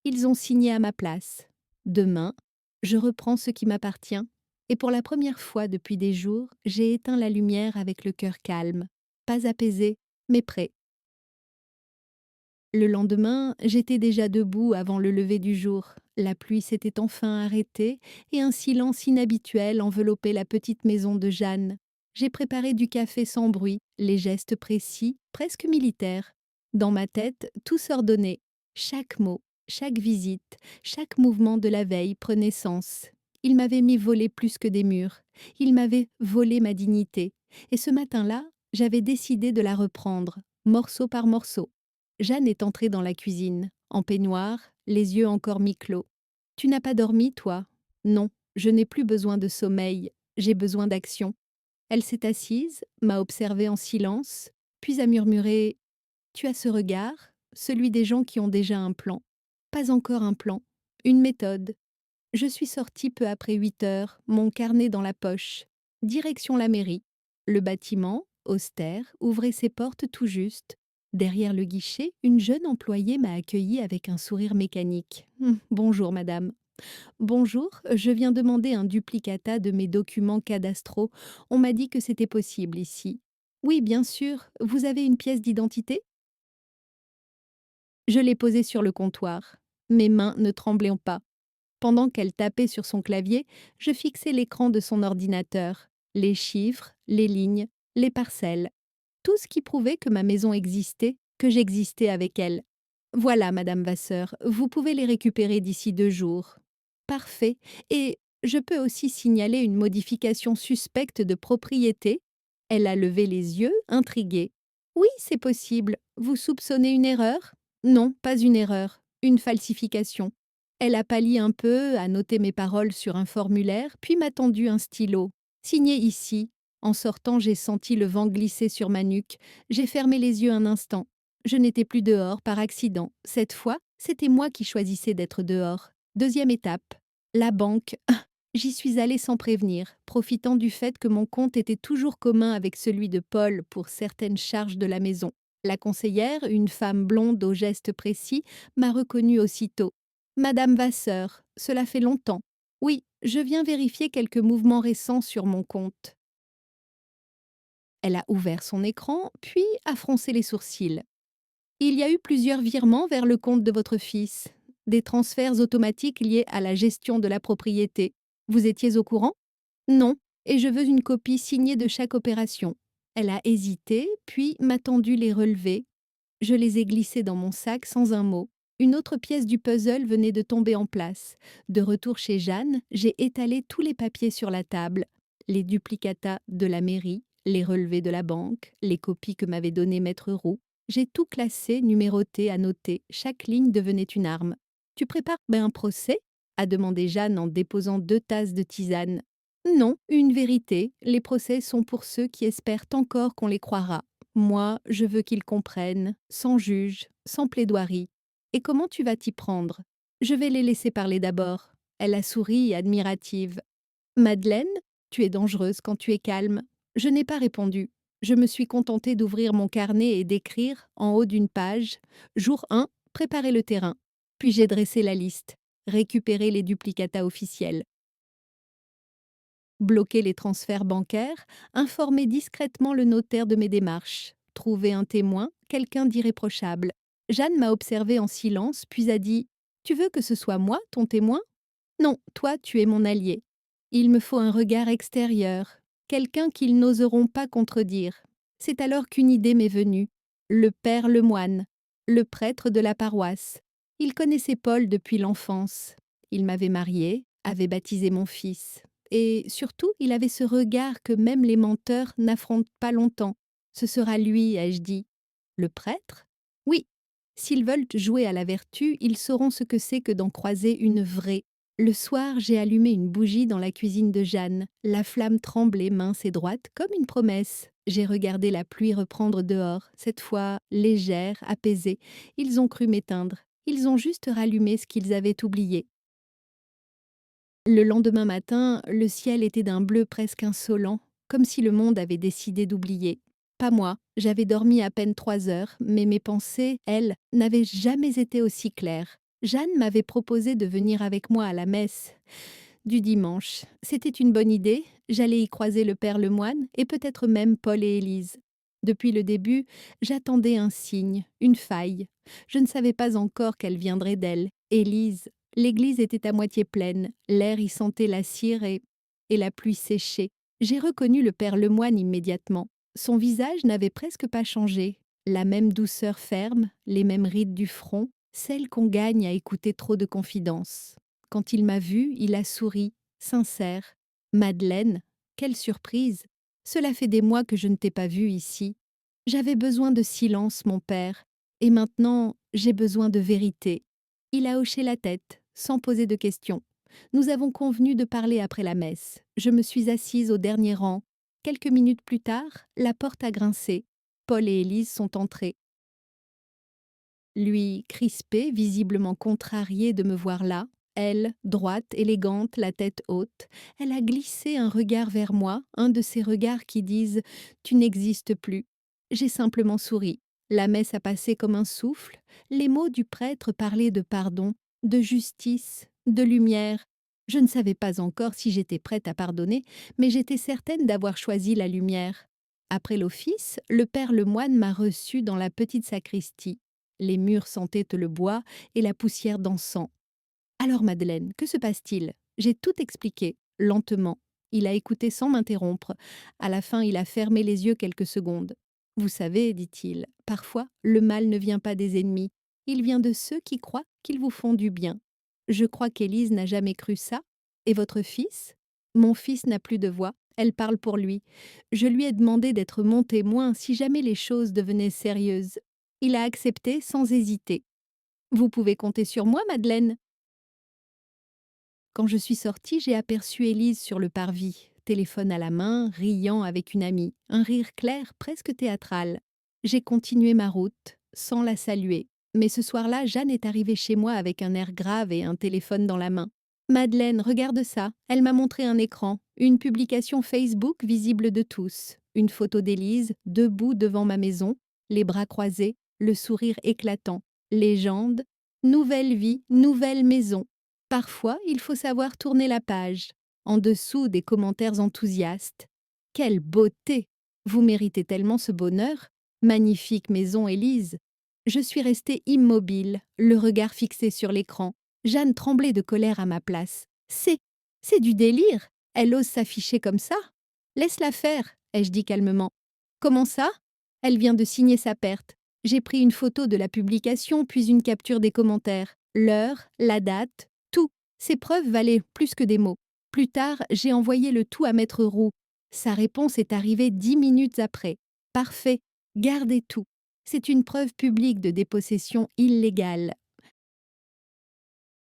Ils ont signé à ma place. Demain, je reprends ce qui m'appartient. Et pour la première fois depuis des jours, j'ai éteint la lumière avec le cœur calme. Pas apaisé, mais prêt. Le lendemain, j'étais déjà debout avant le lever du jour. La pluie s'était enfin arrêtée et un silence inhabituel enveloppait la petite maison de Jeanne. J'ai préparé du café sans bruit, les gestes précis, presque militaires. Dans ma tête, tout s'ordonnait. Chaque mot, chaque visite, chaque mouvement de la veille prenait sens. Il m'avait mis voler plus que des murs. Il m'avait volé ma dignité. Et ce matin-là, j'avais décidé de la reprendre, morceau par morceau. Jeanne est entrée dans la cuisine, en peignoir, les yeux encore mi-clos. « Tu n'as pas dormi, toi ?»« Non, je n'ai plus besoin de sommeil, j'ai besoin d'action. » Elle s'est assise, m'a observée en silence, puis a murmuré « Tu as ce regard, celui des gens qui ont déjà un plan. Pas encore un plan, une méthode. » Je suis sortie peu après 8 heures, mon carnet dans la poche. Direction la mairie. Le bâtiment, austère, ouvrait ses portes tout juste. Derrière le guichet, une jeune employée m'a accueillie avec un sourire mécanique. Bonjour, madame. Bonjour, je viens demander un duplicata de mes documents cadastraux. On m'a dit que c'était possible ici. Oui, bien sûr. Vous avez une pièce d'identité? Je l'ai posée sur le comptoir. Mes mains ne tremblaient pas. Pendant qu'elle tapait sur son clavier, je fixais l'écran de son ordinateur. Les chiffres, les lignes, les parcelles. Tout ce qui prouvait que ma maison existait, que j'existais avec elle. Voilà, Madame Vasseur, vous pouvez les récupérer d'ici 2 jours. Parfait. Et je peux aussi signaler une modification suspecte de propriété. Elle a levé les yeux, intriguée. Oui, c'est possible. Vous soupçonnez une erreur? Non, pas une erreur. Une falsification. Elle a pâli un peu, a noté mes paroles sur un formulaire, puis m'a tendu un stylo. Signé ici. En sortant, j'ai senti le vent glisser sur ma nuque. J'ai fermé les yeux un instant. Je n'étais plus dehors par accident. Cette fois, c'était moi qui choisissais d'être dehors. Deuxième étape, la banque. J'y suis allée sans prévenir, profitant du fait que mon compte était toujours commun avec celui de Paul pour certaines charges de la maison. La conseillère, une femme blonde aux gestes précis, m'a reconnue aussitôt. Madame Vasseur, cela fait longtemps. Oui, je viens vérifier quelques mouvements récents sur mon compte. Elle a ouvert son écran, puis a froncé les sourcils. Il y a eu plusieurs virements vers le compte de votre fils, des transferts automatiques liés à la gestion de la propriété. Vous étiez au courant? Non, et je veux une copie signée de chaque opération. Elle a hésité, puis m'a tendu les relevés. Je les ai glissés dans mon sac sans un mot. Une autre pièce du puzzle venait de tomber en place. De retour chez Jeanne, j'ai étalé tous les papiers sur la table. Les duplicata de la mairie, les relevés de la banque, les copies que m'avait données Maître Roux. J'ai tout classé, numéroté, annoté. Chaque ligne devenait une arme. Tu prépares un procès? A demandé Jeanne en déposant 2 tasses de tisane. Non, une vérité. Les procès sont pour ceux qui espèrent encore qu'on les croira. Moi, je veux qu'ils comprennent, sans juge, sans plaidoirie. Et comment tu vas t'y prendre? Je vais les laisser parler d'abord. Elle a souri, admirative. Madeleine, tu es dangereuse quand tu es calme. Je n'ai pas répondu. Je me suis contentée d'ouvrir mon carnet et d'écrire, en haut d'une page, Jour 1, préparer le terrain. Puis j'ai dressé la liste, récupérer les duplicata officiels, bloquer les transferts bancaires, informer discrètement le notaire de mes démarches, trouver un témoin, quelqu'un d'irréprochable. Jeanne m'a observé en silence, puis a dit « Tu veux que ce soit moi, ton témoin ?»« Non, toi, tu es mon allié. Il me faut un regard extérieur, quelqu'un qu'ils n'oseront pas contredire. » C'est alors qu'une idée m'est venue. Le père Lemoine, le prêtre de la paroisse. Il connaissait Paul depuis l'enfance. Il m'avait mariée, avait baptisé mon fils. Et surtout, il avait ce regard que même les menteurs n'affrontent pas longtemps. Ce sera lui, ai-je dit. Le prêtre? Oui. S'ils veulent jouer à la vertu, ils sauront ce que c'est que d'en croiser une vraie. Le soir, j'ai allumé une bougie dans la cuisine de Jeanne. La flamme tremblait mince et droite, comme une promesse. J'ai regardé la pluie reprendre dehors, cette fois légère, apaisée. Ils ont cru m'éteindre. Ils ont juste rallumé ce qu'ils avaient oublié. Le lendemain matin, le ciel était d'un bleu presque insolent, comme si le monde avait décidé d'oublier. Pas moi, j'avais dormi à peine 3 heures, mais mes pensées, elles, n'avaient jamais été aussi claires. Jeanne m'avait proposé de venir avec moi à la messe du dimanche. C'était une bonne idée, j'allais y croiser le père Lemoine et peut-être même Paul et Élise. Depuis le début, j'attendais un signe, une faille. Je ne savais pas encore qu'elle viendrait d'elle. Élise. L'église était à moitié pleine, l'air y sentait la cire et la pluie séchée. J'ai reconnu le père Lemoine immédiatement. Son visage n'avait presque pas changé. La même douceur ferme, les mêmes rides du front, celle qu'on gagne à écouter trop de confidences. Quand il m'a vue, il a souri, sincère. Madeleine, quelle surprise! Cela fait des mois que je ne t'ai pas vue ici. J'avais besoin de silence, mon père, et maintenant j'ai besoin de vérité. Il a hoché la tête, sans poser de questions. Nous avons convenu de parler après la messe. Je me suis assise au dernier rang. Quelques minutes plus tard, la porte a grincé. Paul et Élise sont entrés. Lui, crispé, visiblement contrarié de me voir là, elle, droite, élégante, la tête haute, elle a glissé un regard vers moi, un de ces regards qui disent « Tu n'existes plus ». J'ai simplement souri. La messe a passé comme un souffle. Les mots du prêtre parlaient de pardon, de justice, de lumière. Je ne savais pas encore si j'étais prête à pardonner, mais j'étais certaine d'avoir choisi la lumière. Après l'office, le père Lemoine m'a reçue dans la petite sacristie. Les murs sentaient le bois et la poussière d'encens. Alors Madeleine, que se passe-t-il? J'ai tout expliqué, lentement. Il a écouté sans m'interrompre. À la fin, il a fermé les yeux quelques secondes. Vous savez, dit-il, parfois, le mal ne vient pas des ennemis. Il vient de ceux qui croient qu'ils vous font du bien. Je crois qu'Élise n'a jamais cru ça. Et votre fils? Mon fils n'a plus de voix. Elle parle pour lui. Je lui ai demandé d'être mon témoin si jamais les choses devenaient sérieuses. Il a accepté sans hésiter. Vous pouvez compter sur moi, Madeleine. Quand je suis sortie, j'ai aperçu Élise sur le parvis, téléphone à la main, riant avec une amie, un rire clair presque théâtral. J'ai continué ma route. sans la saluer. Mais ce soir-là, Jeanne est arrivée chez moi avec un air grave et un téléphone dans la main. Madeleine, regarde ça. Elle m'a montré un écran, une publication Facebook visible de tous. Une photo d'Élise, debout devant ma maison, les bras croisés, le sourire éclatant. Légende, nouvelle vie, nouvelle maison. Parfois, il faut savoir tourner la page. En dessous, des commentaires enthousiastes. Quelle beauté! Vous méritez tellement ce bonheur. Magnifique maison, Élise. Je suis restée immobile, le regard fixé sur l'écran. Jeanne tremblait de colère à ma place. C'est du délire. Elle ose s'afficher comme ça. Laisse-la faire, ai-je dit calmement. Comment ça? Elle vient de signer sa perte. J'ai pris une photo de la publication, puis une capture des commentaires. L'heure, la date, tout. Ces preuves valaient plus que des mots. Plus tard, j'ai envoyé le tout à Maître Roux. Sa réponse est arrivée 10 minutes après. Parfait. Gardez tout. C'est une preuve publique de dépossession illégale.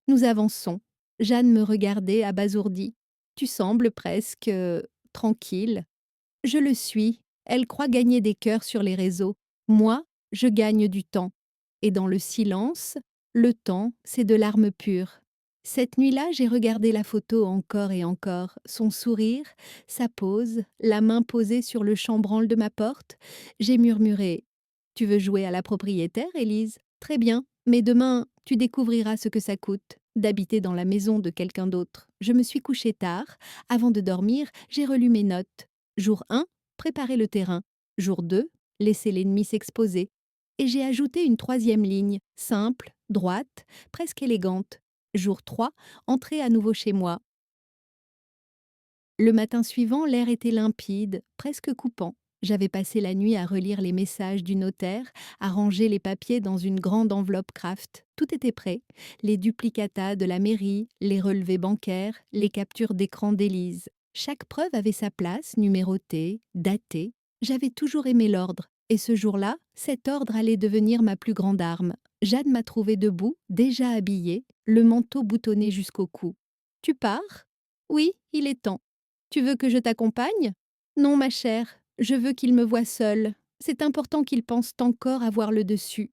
Nous avançons. Jeanne me regardait abasourdie. Tu sembles presque tranquille. Je le suis. Elle croit gagner des cœurs sur les réseaux. Moi, je gagne du temps. Et dans le silence, le temps, c'est de larmes pures. Cette nuit-là, j'ai regardé la photo encore et encore, son sourire, sa pose, la main posée sur le chambranle de ma porte. J'ai murmuré: Tu veux jouer à la propriétaire, Élise? Très bien, mais demain, tu découvriras ce que ça coûte d'habiter dans la maison de quelqu'un d'autre. Je me suis couchée tard. Avant de dormir, j'ai relu mes notes. Jour 1, préparer le terrain. Jour 2, laisser l'ennemi s'exposer. Et j'ai ajouté une troisième ligne, simple, droite, presque élégante. Jour 3, entrer à nouveau chez moi. Le matin suivant, l'air était limpide, presque coupant. J'avais passé la nuit à relire les messages du notaire, à ranger les papiers dans une grande enveloppe Kraft. Tout était prêt. Les duplicata de la mairie, les relevés bancaires, les captures d'écran d'Élise. Chaque preuve avait sa place, numérotée, datée. J'avais toujours aimé l'ordre. Et ce jour-là, cet ordre allait devenir ma plus grande arme. Jeanne m'a trouvée debout, déjà habillée, le manteau boutonné jusqu'au cou. « Tu pars ? » ?»« Oui, il est temps. »« Tu veux que je t'accompagne ? » ?»« Non, ma chère, je veux qu'il me voie seule. C'est important qu'il pense encore avoir le dessus. »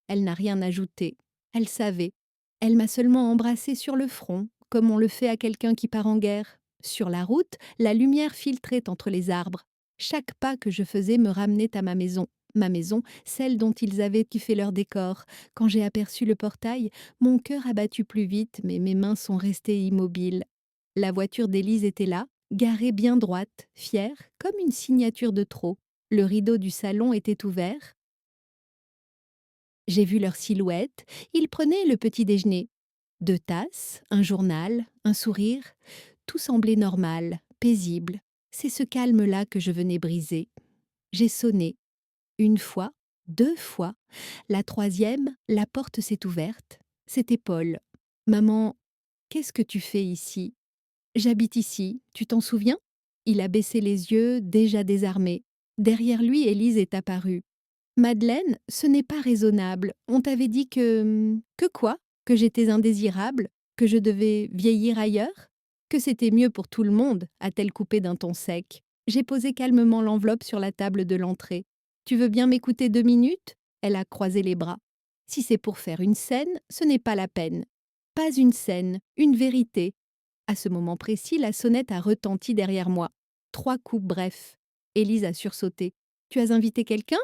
Elle n'a rien ajouté. Elle savait. Elle m'a seulement embrassée sur le front, comme on le fait à quelqu'un qui part en guerre. Sur la route, la lumière filtrait entre les arbres. Chaque pas que je faisais me ramenait à ma maison. Ma maison, celle dont ils avaient kiffé leur décor. Quand j'ai aperçu le portail, mon cœur a battu plus vite, mais mes mains sont restées immobiles. La voiture d'Élise était là, garée bien droite, fière, comme une signature de trop. Le rideau du salon était ouvert. J'ai vu leur silhouette, ils prenaient le petit déjeuner. 2 tasses, un journal, un sourire, tout semblait normal, paisible. C'est ce calme-là que je venais briser. J'ai sonné. 1 fois, 2 fois. La 3e, la porte s'est ouverte. C'était Paul. « Maman, qu'est-ce que tu fais ici ? » ?»« J'habite ici, tu t'en souviens ?» Il a baissé les yeux, déjà désarmé. Derrière lui, Élise est apparue. « Madeleine, ce n'est pas raisonnable. On t'avait dit que… Que quoi ? Que j'étais indésirable ? Que je devais vieillir ailleurs ? Que c'était mieux pour tout le monde ?» a-t-elle coupé d'un ton sec. J'ai posé calmement l'enveloppe sur la table de l'entrée. « Tu veux bien m'écouter 2 minutes ?» Elle a croisé les bras. « Si c'est pour faire une scène, ce n'est pas la peine. » Pas une scène, une vérité. À ce moment précis, la sonnette a retenti derrière moi. 3 coups brefs. Élise a sursauté. « Tu as invité quelqu'un ?» ?»«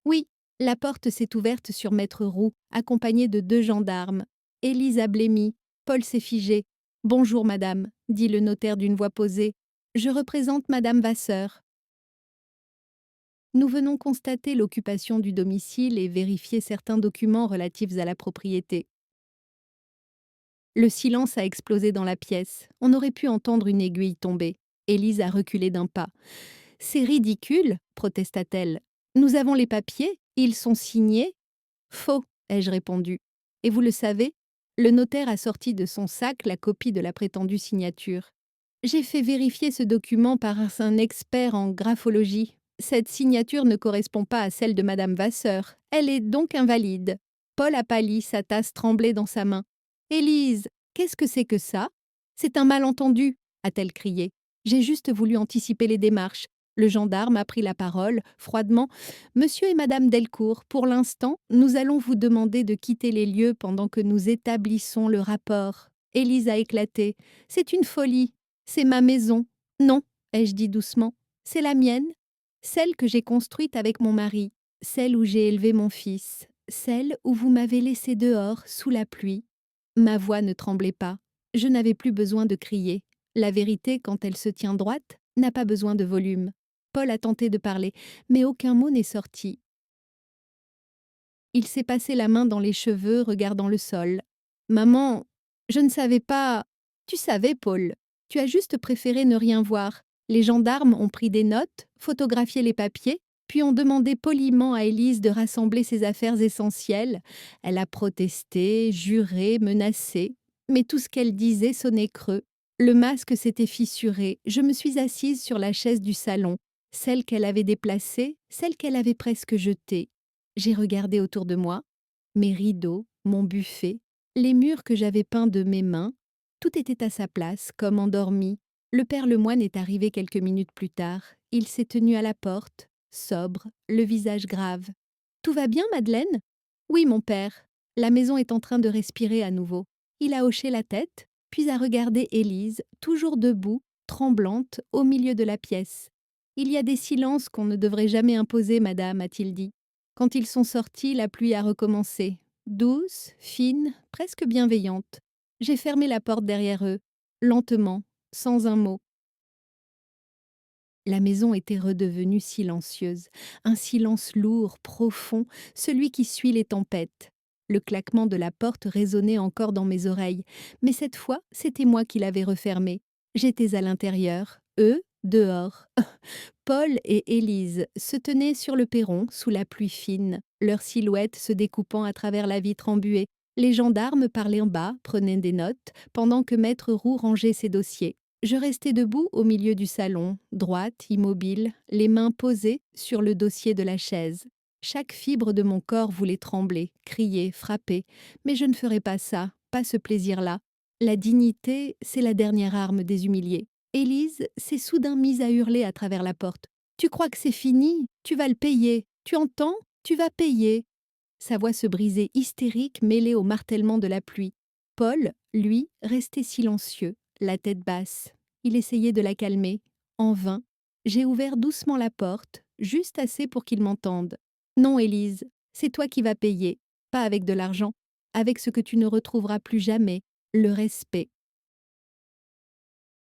Oui. » La porte s'est ouverte sur Maître Roux, accompagné de 2 gendarmes. Élise a blêmi. Paul s'est figé. « Bonjour, madame, » dit le notaire d'une voix posée. « Je représente madame Vasseur. » Nous venons constater l'occupation du domicile et vérifier certains documents relatifs à la propriété. Le silence a explosé dans la pièce. On aurait pu entendre une aiguille tomber. Élise a reculé d'un pas. « C'est ridicule, » protesta-t-elle. « Nous avons les papiers, ils sont signés. »« Faux, » ai-je répondu. « Et vous le savez, le notaire a sorti de son sac la copie de la prétendue signature. J'ai fait vérifier ce document par un expert en graphologie. Cette signature ne correspond pas à celle de madame Vasseur. Elle est donc invalide. » Paul a pâli, sa tasse tremblait dans sa main. « Élise, qu'est-ce que c'est que ça ? » « C'est un malentendu, » a-t-elle crié. « J'ai juste voulu anticiper les démarches. Le gendarme a pris la parole, froidement. Monsieur et Madame Delcourt, pour l'instant, nous allons vous demander de quitter les lieux pendant que nous établissons le rapport. Élise a éclaté. C'est une folie. C'est ma maison. Non, ai-je dit doucement. C'est la mienne. Celle que j'ai construite avec mon mari. Celle où j'ai élevé mon fils. Celle où vous m'avez laissé dehors, sous la pluie. Ma voix ne tremblait pas. Je n'avais plus besoin de crier. La vérité, quand elle se tient droite, n'a pas besoin de volume. Paul a tenté de parler, mais aucun mot n'est sorti. Il s'est passé la main dans les cheveux, regardant le sol. Maman, je ne savais pas. Tu savais, Paul. Tu as juste préféré ne rien voir. Les gendarmes ont pris des notes, photographié les papiers, puis ont demandé poliment à Élise de rassembler ses affaires essentielles. Elle a protesté, juré, menacé. Mais tout ce qu'elle disait sonnait creux. Le masque s'était fissuré. Je me suis assise sur la chaise du salon, celle qu'elle avait déplacée, celle qu'elle avait presque jetée. J'ai regardé autour de moi, mes rideaux, mon buffet, les murs que j'avais peints de mes mains. Tout était à sa place, comme endormi. Le père Lemoine est arrivé quelques minutes plus tard. Il s'est tenu à la porte, sobre, le visage grave. « Tout va bien, Madeleine ?»« Oui, mon père. » La maison est en train de respirer à nouveau. Il a hoché la tête, puis a regardé Élise, toujours debout, tremblante, au milieu de la pièce. « Il y a des silences qu'on ne devrait jamais imposer, madame, a-t-il dit. Quand ils sont sortis, la pluie a recommencé. Douce, fine, presque bienveillante. J'ai fermé la porte derrière eux, lentement, sans un mot. La maison était redevenue silencieuse, un silence lourd, profond, celui qui suit les tempêtes. Le claquement de la porte résonnait encore dans mes oreilles, mais cette fois, c'était moi qui l'avais refermée. J'étais à l'intérieur, eux, dehors. Paul et Élise se tenaient sur le perron sous la pluie fine, leurs silhouettes se découpant à travers la vitre embuée. Les gendarmes parlaient en bas, prenaient des notes, pendant que Maître Roux rangeait ses dossiers. Je restais debout au milieu du salon, droite, immobile, les mains posées sur le dossier de la chaise. Chaque fibre de mon corps voulait trembler, crier, frapper, mais je ne ferais pas ça, pas ce plaisir-là. La dignité, c'est la dernière arme des humiliés. Élise s'est soudain mise à hurler à travers la porte. « Tu crois que c'est fini? Tu vas le payer. Tu entends? Tu vas payer. » Sa voix se brisait hystérique, mêlée au martèlement de la pluie. Paul, lui, restait silencieux, la tête basse. Il essayait de la calmer. En vain. J'ai ouvert doucement la porte, juste assez pour qu'il m'entende. « Non, Élise, c'est toi qui vas payer. Pas avec de l'argent, avec ce que tu ne retrouveras plus jamais, le respect. »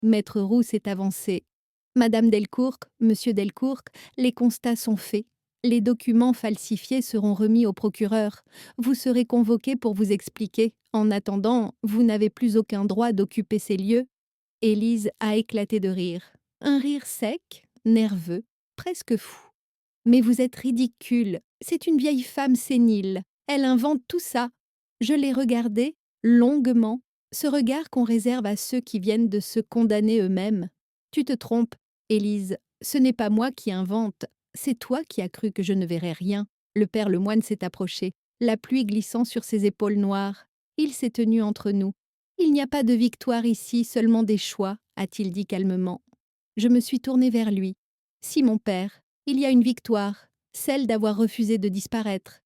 Maître Roux s'est avancé. « Madame Delcourt, Monsieur Delcourt, les constats sont faits. Les documents falsifiés seront remis au procureur. Vous serez convoqué pour vous expliquer. En attendant, vous n'avez plus aucun droit d'occuper ces lieux. » Élise a éclaté de rire. Un rire sec, nerveux, presque fou. « Mais vous êtes ridicule. C'est une vieille femme sénile. Elle invente tout ça. » Je l'ai regardée, longuement, ce regard qu'on réserve à ceux qui viennent de se condamner eux-mêmes. « Tu te trompes, Élise. Ce n'est pas moi qui invente. C'est toi qui as cru que je ne verrais rien. » Le père Lemoine s'est approché, la pluie glissant sur ses épaules noires. Il s'est tenu entre nous. « Il n'y a pas de victoire ici, seulement des choix, » a-t-il dit calmement. Je me suis tournée vers lui. « Si, mon père, il y a une victoire, celle d'avoir refusé de disparaître. »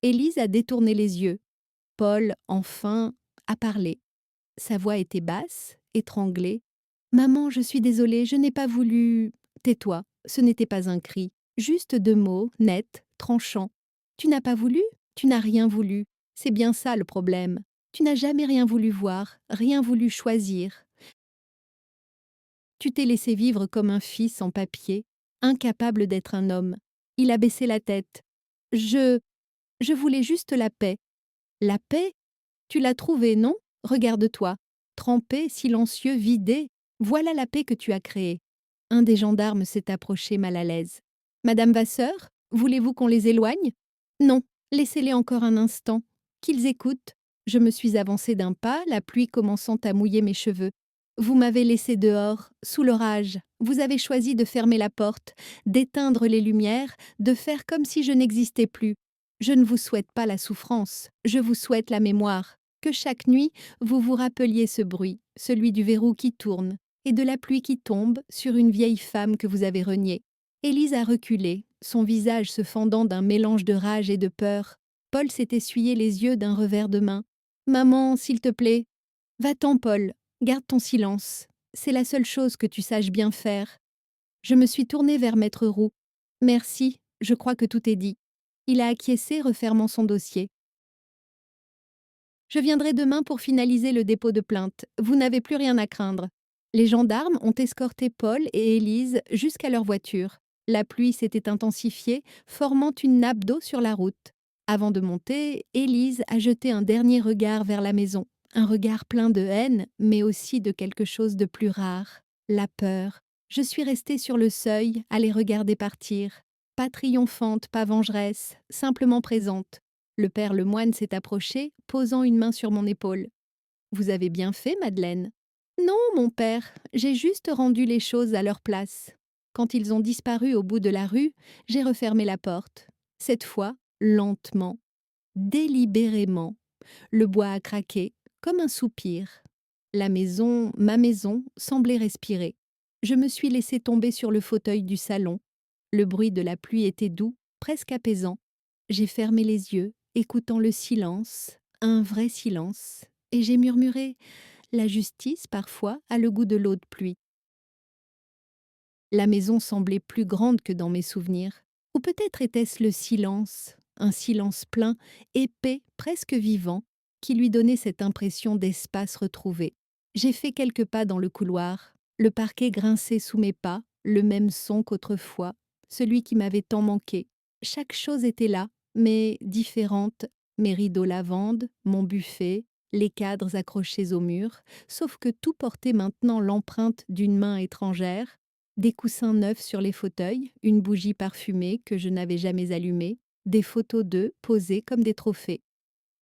Élise a détourné les yeux. Paul, enfin, a parlé. Sa voix était basse, étranglée. « Maman, je suis désolée, je n'ai pas voulu… » « Tais-toi, ce n'était pas un cri, juste 2 mots, nets, tranchants. « Tu n'as pas voulu? Tu n'as rien voulu. C'est bien ça le problème. Tu n'as jamais rien voulu voir, rien voulu choisir. Tu t'es laissé vivre comme un fils en papier, incapable d'être un homme. » Il a baissé la tête. « Je voulais juste la paix. » « La paix? Tu l'as trouvée, non? Regarde-toi. Trempé, silencieux, vidé. Voilà la paix que tu as créée. » Un des gendarmes s'est approché mal à l'aise. « Madame Vasseur, voulez-vous qu'on les éloigne? »« Non, laissez-les encore un instant. Qu'ils écoutent. » Je me suis avancée d'un pas, la pluie commençant à mouiller mes cheveux. « Vous m'avez laissé dehors, sous l'orage. Vous avez choisi de fermer la porte, d'éteindre les lumières, de faire comme si je n'existais plus. Je ne vous souhaite pas la souffrance, je vous souhaite la mémoire. Que chaque nuit, vous vous rappeliez ce bruit, celui du verrou qui tourne, et de la pluie qui tombe sur une vieille femme que vous avez reniée. Élise a reculé, son visage se fendant d'un mélange de rage et de peur. Paul s'est essuyé les yeux d'un revers de main. Maman, s'il te plaît. Va-t'en, Paul, garde ton silence. C'est la seule chose que tu saches bien faire. Je me suis tournée vers Maître Roux. Merci, je crois que tout est dit. Il a acquiescé, refermant son dossier. Je viendrai demain pour finaliser le dépôt de plainte. Vous n'avez plus rien à craindre. Les gendarmes ont escorté Paul et Élise jusqu'à leur voiture. La pluie s'était intensifiée, formant une nappe d'eau sur la route. Avant de monter, Élise a jeté un dernier regard vers la maison. Un regard plein de haine, mais aussi de quelque chose de plus rare, la peur. Je suis restée sur le seuil, à les regarder partir. Pas triomphante, pas vengeresse, simplement présente. Le père Lemoine s'est approché, posant une main sur mon épaule. « Vous avez bien fait, Madeleine ?»« Non, mon père, j'ai juste rendu les choses à leur place. Quand ils ont disparu au bout de la rue, j'ai refermé la porte. Cette fois, lentement, délibérément. Le bois a craqué, comme un soupir. La maison, ma maison, semblait respirer. Je me suis laissée tomber sur le fauteuil du salon. Le bruit de la pluie était doux, presque apaisant. J'ai fermé les yeux, écoutant le silence, un vrai silence, et j'ai murmuré « La justice, parfois, a le goût de l'eau de pluie. » La maison semblait plus grande que dans mes souvenirs. Ou peut-être était-ce le silence, un silence plein, épais, presque vivant, qui lui donnait cette impression d'espace retrouvé. J'ai fait quelques pas dans le couloir. Le parquet grinçait sous mes pas, le même son qu'autrefois, celui qui m'avait tant manqué. Chaque chose était là, mais différente. Mes rideaux lavande, mon buffet, les cadres accrochés au mur, sauf que tout portait maintenant l'empreinte d'une main étrangère, des coussins neufs sur les fauteuils, une bougie parfumée que je n'avais jamais allumée, des photos d'eux posées comme des trophées.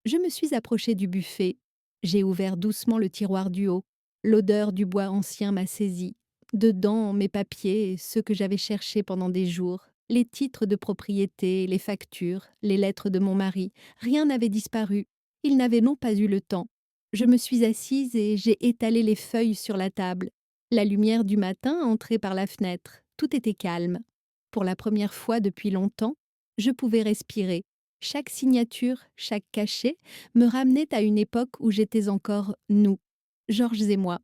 Je me suis approchée du buffet. J'ai ouvert doucement le tiroir du haut. L'odeur du bois ancien m'a saisie. Dedans, mes papiers, ceux que j'avais cherchés pendant des jours, les titres de propriété, les factures, les lettres de mon mari, rien n'avait disparu. Il n'avait non pas eu le temps. Je me suis assise et j'ai étalé les feuilles sur la table. La lumière du matin entrait par la fenêtre. Tout était calme. Pour la première fois depuis longtemps, je pouvais respirer. Chaque signature, chaque cachet me ramenait à une époque où j'étais encore nous, Georges et moi.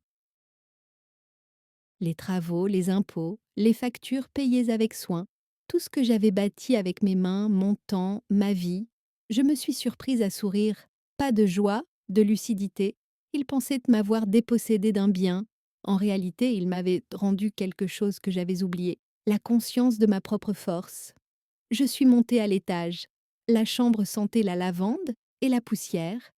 Les travaux, les impôts, les factures payées avec soin, tout ce que j'avais bâti avec mes mains, mon temps, ma vie. Je me suis surprise à sourire. Pas de joie, de lucidité. Il pensait m'avoir dépossédée d'un bien. En réalité, il m'avait rendu quelque chose que j'avais oublié, la conscience de ma propre force. Je suis montée à l'étage. La chambre sentait la lavande et la poussière.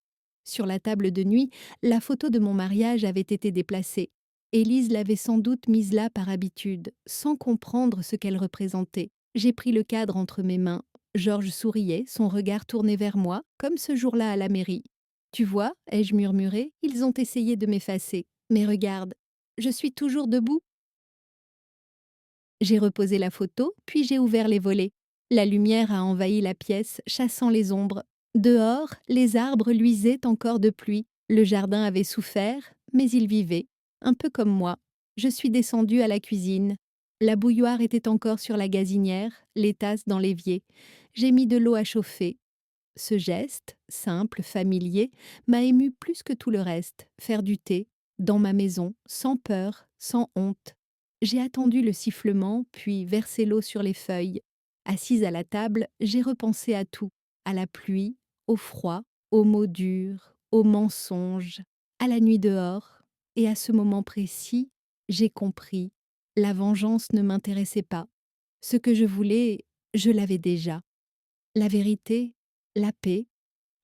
Sur la table de nuit, la photo de mon mariage avait été déplacée. Élise l'avait sans doute mise là par habitude, sans comprendre ce qu'elle représentait. J'ai pris le cadre entre mes mains. Georges souriait, son regard tourné vers moi, comme ce jour-là à la mairie. « Tu vois, ai-je murmuré, ils ont essayé de m'effacer. Mais regarde, je suis toujours debout. » J'ai reposé la photo, puis j'ai ouvert les volets. La lumière a envahi la pièce, chassant les ombres. Dehors, les arbres luisaient encore de pluie. Le jardin avait souffert, mais il vivait, un peu comme moi. Je suis descendue à la cuisine. La bouilloire était encore sur la gazinière, les tasses dans l'évier. J'ai mis de l'eau à chauffer. Ce geste, simple, familier, m'a ému plus que tout le reste. Faire du thé, dans ma maison, sans peur, sans honte. J'ai attendu le sifflement, puis versé l'eau sur les feuilles. Assise à la table, j'ai repensé à tout, à la pluie, au froid, aux mots durs, aux mensonges, à la nuit dehors. Et à ce moment précis, j'ai compris. La vengeance ne m'intéressait pas. Ce que je voulais, je l'avais déjà. La vérité, la paix,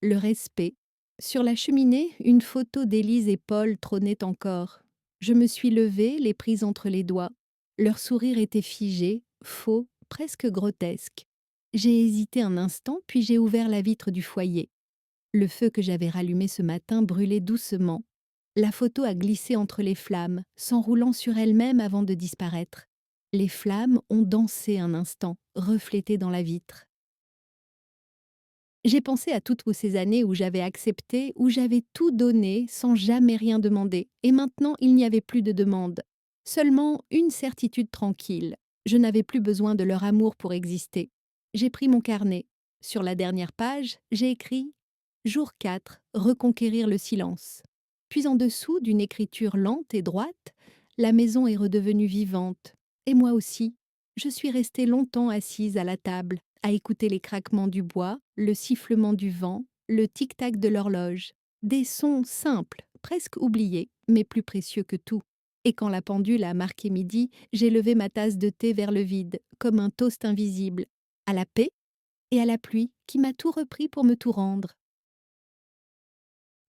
le respect. Sur la cheminée, une photo d'Élise et Paul trônait encore. Je me suis levée, les prise entre les doigts. Leur sourire était figé, faux, presque grotesque. J'ai hésité un instant, puis j'ai ouvert la vitre du foyer. Le feu que j'avais rallumé ce matin brûlait doucement. La photo a glissé entre les flammes, s'enroulant sur elle-même avant de disparaître. Les flammes ont dansé un instant, reflétées dans la vitre. J'ai pensé à toutes ces années où j'avais accepté, où j'avais tout donné sans jamais rien demander. Et maintenant, il n'y avait plus de demande. Seulement une certitude tranquille. Je n'avais plus besoin de leur amour pour exister. J'ai pris mon carnet. Sur la dernière page, j'ai écrit Jour 4, reconquérir le silence. Puis en dessous, d'une écriture lente et droite, la maison est redevenue vivante. Et moi aussi. Je suis restée longtemps assise à la table, à écouter les craquements du bois, le sifflement du vent, le tic-tac de l'horloge. Des sons simples, presque oubliés, mais plus précieux que tout. Et quand la pendule a marqué midi, j'ai levé ma tasse de thé vers le vide, comme un toast invisible, à la paix et à la pluie qui m'a tout repris pour me tout rendre.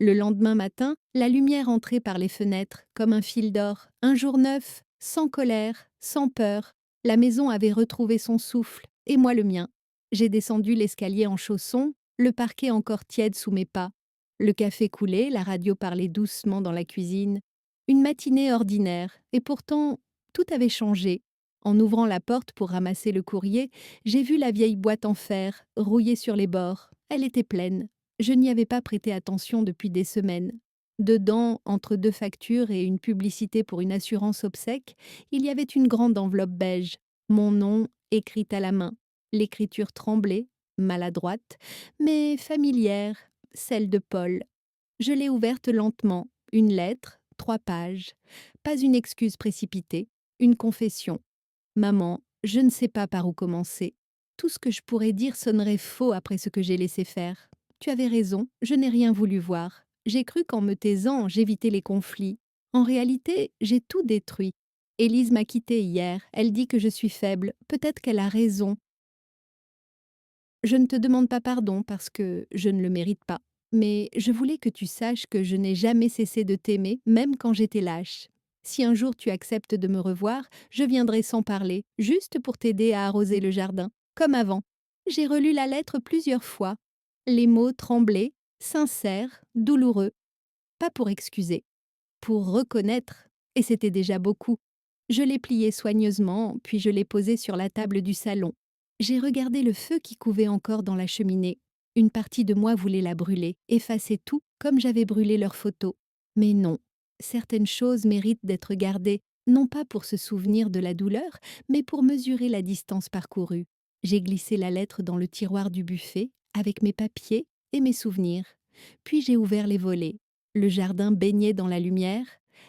Le lendemain matin, la lumière entrait par les fenêtres, comme un fil d'or, un jour neuf, sans colère, sans peur. La maison avait retrouvé son souffle, et moi le mien. J'ai descendu l'escalier en chaussons, le parquet encore tiède sous mes pas. Le café coulait, la radio parlait doucement dans la cuisine. Une matinée ordinaire, et pourtant, tout avait changé. En ouvrant la porte pour ramasser le courrier, j'ai vu la vieille boîte en fer, rouillée sur les bords. Elle était pleine. Je n'y avais pas prêté attention depuis des semaines. Dedans, entre 2 factures et une publicité pour une assurance obsèque, il y avait une grande enveloppe beige, mon nom écrit à la main. L'écriture tremblait, maladroite, mais familière, celle de Paul. Je l'ai ouverte lentement, une lettre, 3 pages. Pas une excuse précipitée, une confession. Maman, je ne sais pas par où commencer. Tout ce que je pourrais dire sonnerait faux après ce que j'ai laissé faire. Tu avais raison, je n'ai rien voulu voir. J'ai cru qu'en me taisant, j'évitais les conflits. En réalité, j'ai tout détruit. Élise m'a quittée hier, elle dit que je suis faible, peut-être qu'elle a raison. Je ne te demande pas pardon parce que je ne le mérite pas. Mais je voulais que tu saches que je n'ai jamais cessé de t'aimer, même quand j'étais lâche. Si un jour tu acceptes de me revoir, je viendrai sans parler, juste pour t'aider à arroser le jardin, comme avant. J'ai relu la lettre plusieurs fois. Les mots tremblaient, sincères, douloureux. Pas pour excuser, pour reconnaître, et c'était déjà beaucoup. Je l'ai plié soigneusement, puis je l'ai posé sur la table du salon. J'ai regardé le feu qui couvait encore dans la cheminée. Une partie de moi voulait la brûler, effacer tout comme j'avais brûlé leurs photos. Mais non, certaines choses méritent d'être gardées, non pas pour se souvenir de la douleur, mais pour mesurer la distance parcourue. J'ai glissé la lettre dans le tiroir du buffet, avec mes papiers et mes souvenirs. Puis j'ai ouvert les volets. Le jardin baignait dans la lumière.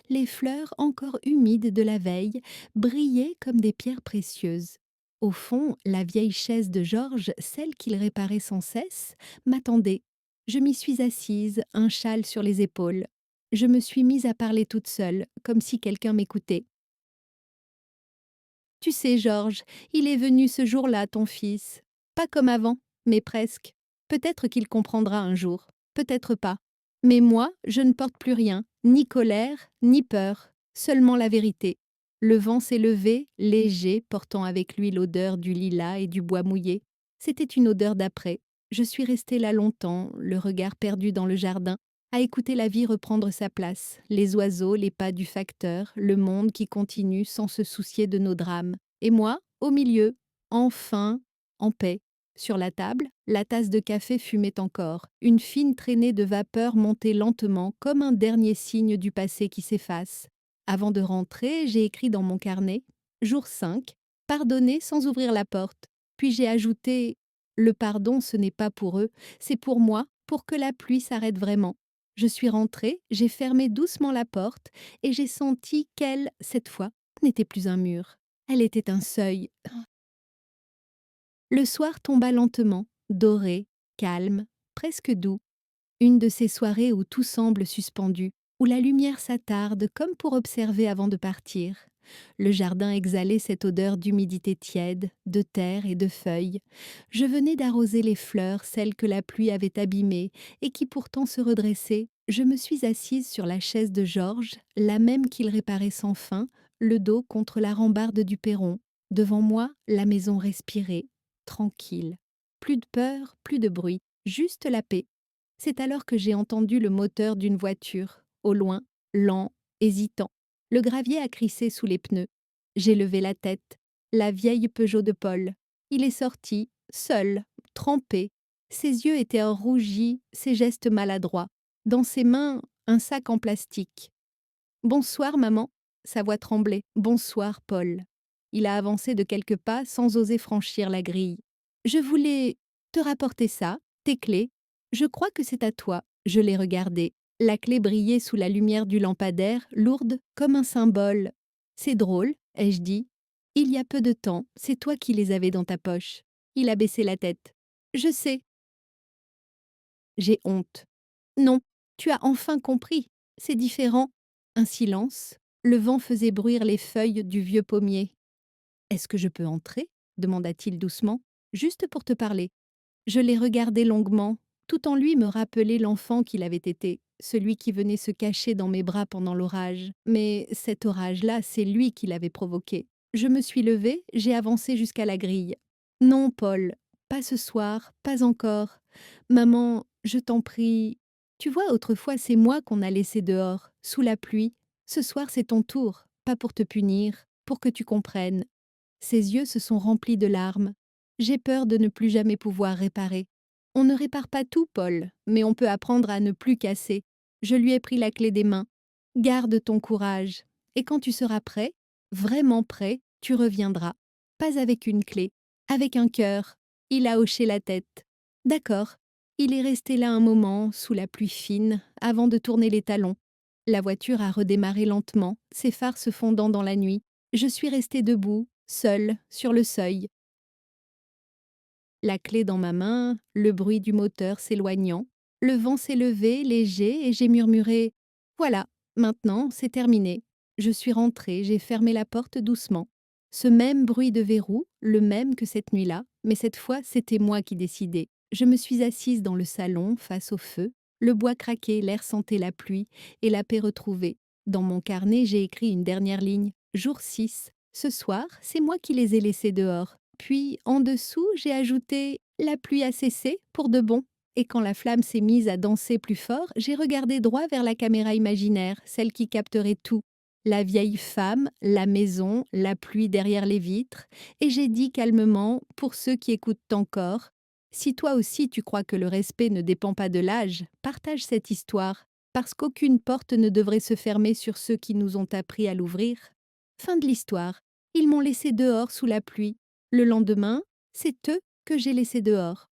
Les fleurs, encore humides de la veille, brillaient comme des pierres précieuses. Au fond, la vieille chaise de Georges, celle qu'il réparait sans cesse, m'attendait. Je m'y suis assise, un châle sur les épaules. Je me suis mise à parler toute seule, comme si quelqu'un m'écoutait. Tu sais, Georges, il est venu ce jour-là, ton fils. Pas comme avant, mais presque. Peut-être qu'il comprendra un jour, peut-être pas. Mais moi, je ne porte plus rien, ni colère, ni peur, seulement la vérité. Le vent s'est levé, léger, portant avec lui l'odeur du lilas et du bois mouillé. C'était une odeur d'après. Je suis restée là longtemps, le regard perdu dans le jardin, à écouter la vie reprendre sa place, les oiseaux, les pas du facteur, le monde qui continue sans se soucier de nos drames. Et moi, au milieu, enfin, en paix. Sur la table, la tasse de café fumait encore. Une fine traînée de vapeur montait lentement comme un dernier signe du passé qui s'efface. Avant de rentrer, j'ai écrit dans mon carnet Jour 5, pardonner sans ouvrir la porte. Puis j'ai ajouté Le pardon, ce n'est pas pour eux, c'est pour moi, pour que la pluie s'arrête vraiment. Je suis rentrée, j'ai fermé doucement la porte et j'ai senti qu'elle, cette fois, n'était plus un mur. Elle était un seuil. Le soir tomba lentement, doré, calme, presque doux. Une de ces soirées où tout semble suspendu, où la lumière s'attarde comme pour observer avant de partir. Le jardin exhalait cette odeur d'humidité tiède, de terre et de feuilles. Je venais d'arroser les fleurs, celles que la pluie avait abîmées et qui pourtant se redressaient. Je me suis assise sur la chaise de Georges, la même qu'il réparait sans fin, le dos contre la rambarde du perron. Devant moi, la maison respirait, tranquille. Plus de peur, plus de bruit, juste la paix. C'est alors que j'ai entendu le moteur d'une voiture, au loin, lent, hésitant. Le gravier a crissé sous les pneus. J'ai levé la tête. La vieille Peugeot de Paul. Il est sorti, seul, trempé. Ses yeux étaient rougis, ses gestes maladroits. Dans ses mains, un sac en plastique. « Bonsoir, maman !» Sa voix tremblait. « Bonsoir, Paul !» Il a avancé de quelques pas sans oser franchir la grille. Je voulais te rapporter ça, tes clés. Je crois que c'est à toi. Je l'ai regardé. La clé brillait sous la lumière du lampadaire, lourde comme un symbole. C'est drôle, ai-je dit. Il y a peu de temps, c'est toi qui les avais dans ta poche. Il a baissé la tête. Je sais. J'ai honte. Non, tu as enfin compris. C'est différent. Un silence. Le vent faisait bruire les feuilles du vieux pommier. Est-ce que je peux entrer demanda-t-il doucement. Juste pour te parler. Je l'ai regardé longuement, tout en lui me rappelait l'enfant qu'il avait été, celui qui venait se cacher dans mes bras pendant l'orage. Mais cet orage-là, c'est lui qui l'avait provoqué. Je me suis levée, j'ai avancé jusqu'à la grille. Non, Paul, pas ce soir, pas encore. Maman, je t'en prie. Tu vois, autrefois, c'est moi qu'on a laissé dehors, sous la pluie. Ce soir, c'est ton tour, pas pour te punir, pour que tu comprennes. Ses yeux se sont remplis de larmes. J'ai peur de ne plus jamais pouvoir réparer. On ne répare pas tout, Paul, mais on peut apprendre à ne plus casser. Je lui ai pris la clé des mains. Garde ton courage. Et quand tu seras prêt, vraiment prêt, tu reviendras. Pas avec une clé, avec un cœur. Il a hoché la tête. D'accord. Il est resté là un moment, sous la pluie fine, avant de tourner les talons. La voiture a redémarré lentement, ses phares se fondant dans la nuit. Je suis restée debout, seule, sur le seuil. La clé dans ma main, le bruit du moteur s'éloignant. Le vent s'est levé, léger, et j'ai murmuré « Voilà, maintenant, c'est terminé. » Je suis rentrée, j'ai fermé la porte doucement. Ce même bruit de verrou, le même que cette nuit-là, mais cette fois, c'était moi qui décidais. Je me suis assise dans le salon, face au feu. Le bois craquait, l'air sentait la pluie, et la paix retrouvée. Dans mon carnet, j'ai écrit une dernière ligne. Jour 6. Ce soir, c'est moi qui les ai laissés dehors. Puis, en dessous, j'ai ajouté « La pluie a cessé, pour de bon ». Et quand la flamme s'est mise à danser plus fort, j'ai regardé droit vers la caméra imaginaire, celle qui capterait tout. La vieille femme, la maison, la pluie derrière les vitres, et j'ai dit calmement, pour ceux qui écoutent encore, « Si toi aussi tu crois que le respect ne dépend pas de l'âge, partage cette histoire, parce qu'aucune porte ne devrait se fermer sur ceux qui nous ont appris à l'ouvrir. » Fin de l'histoire. Ils m'ont laissé dehors sous la pluie. Le lendemain, c'est eux que j'ai laissés dehors.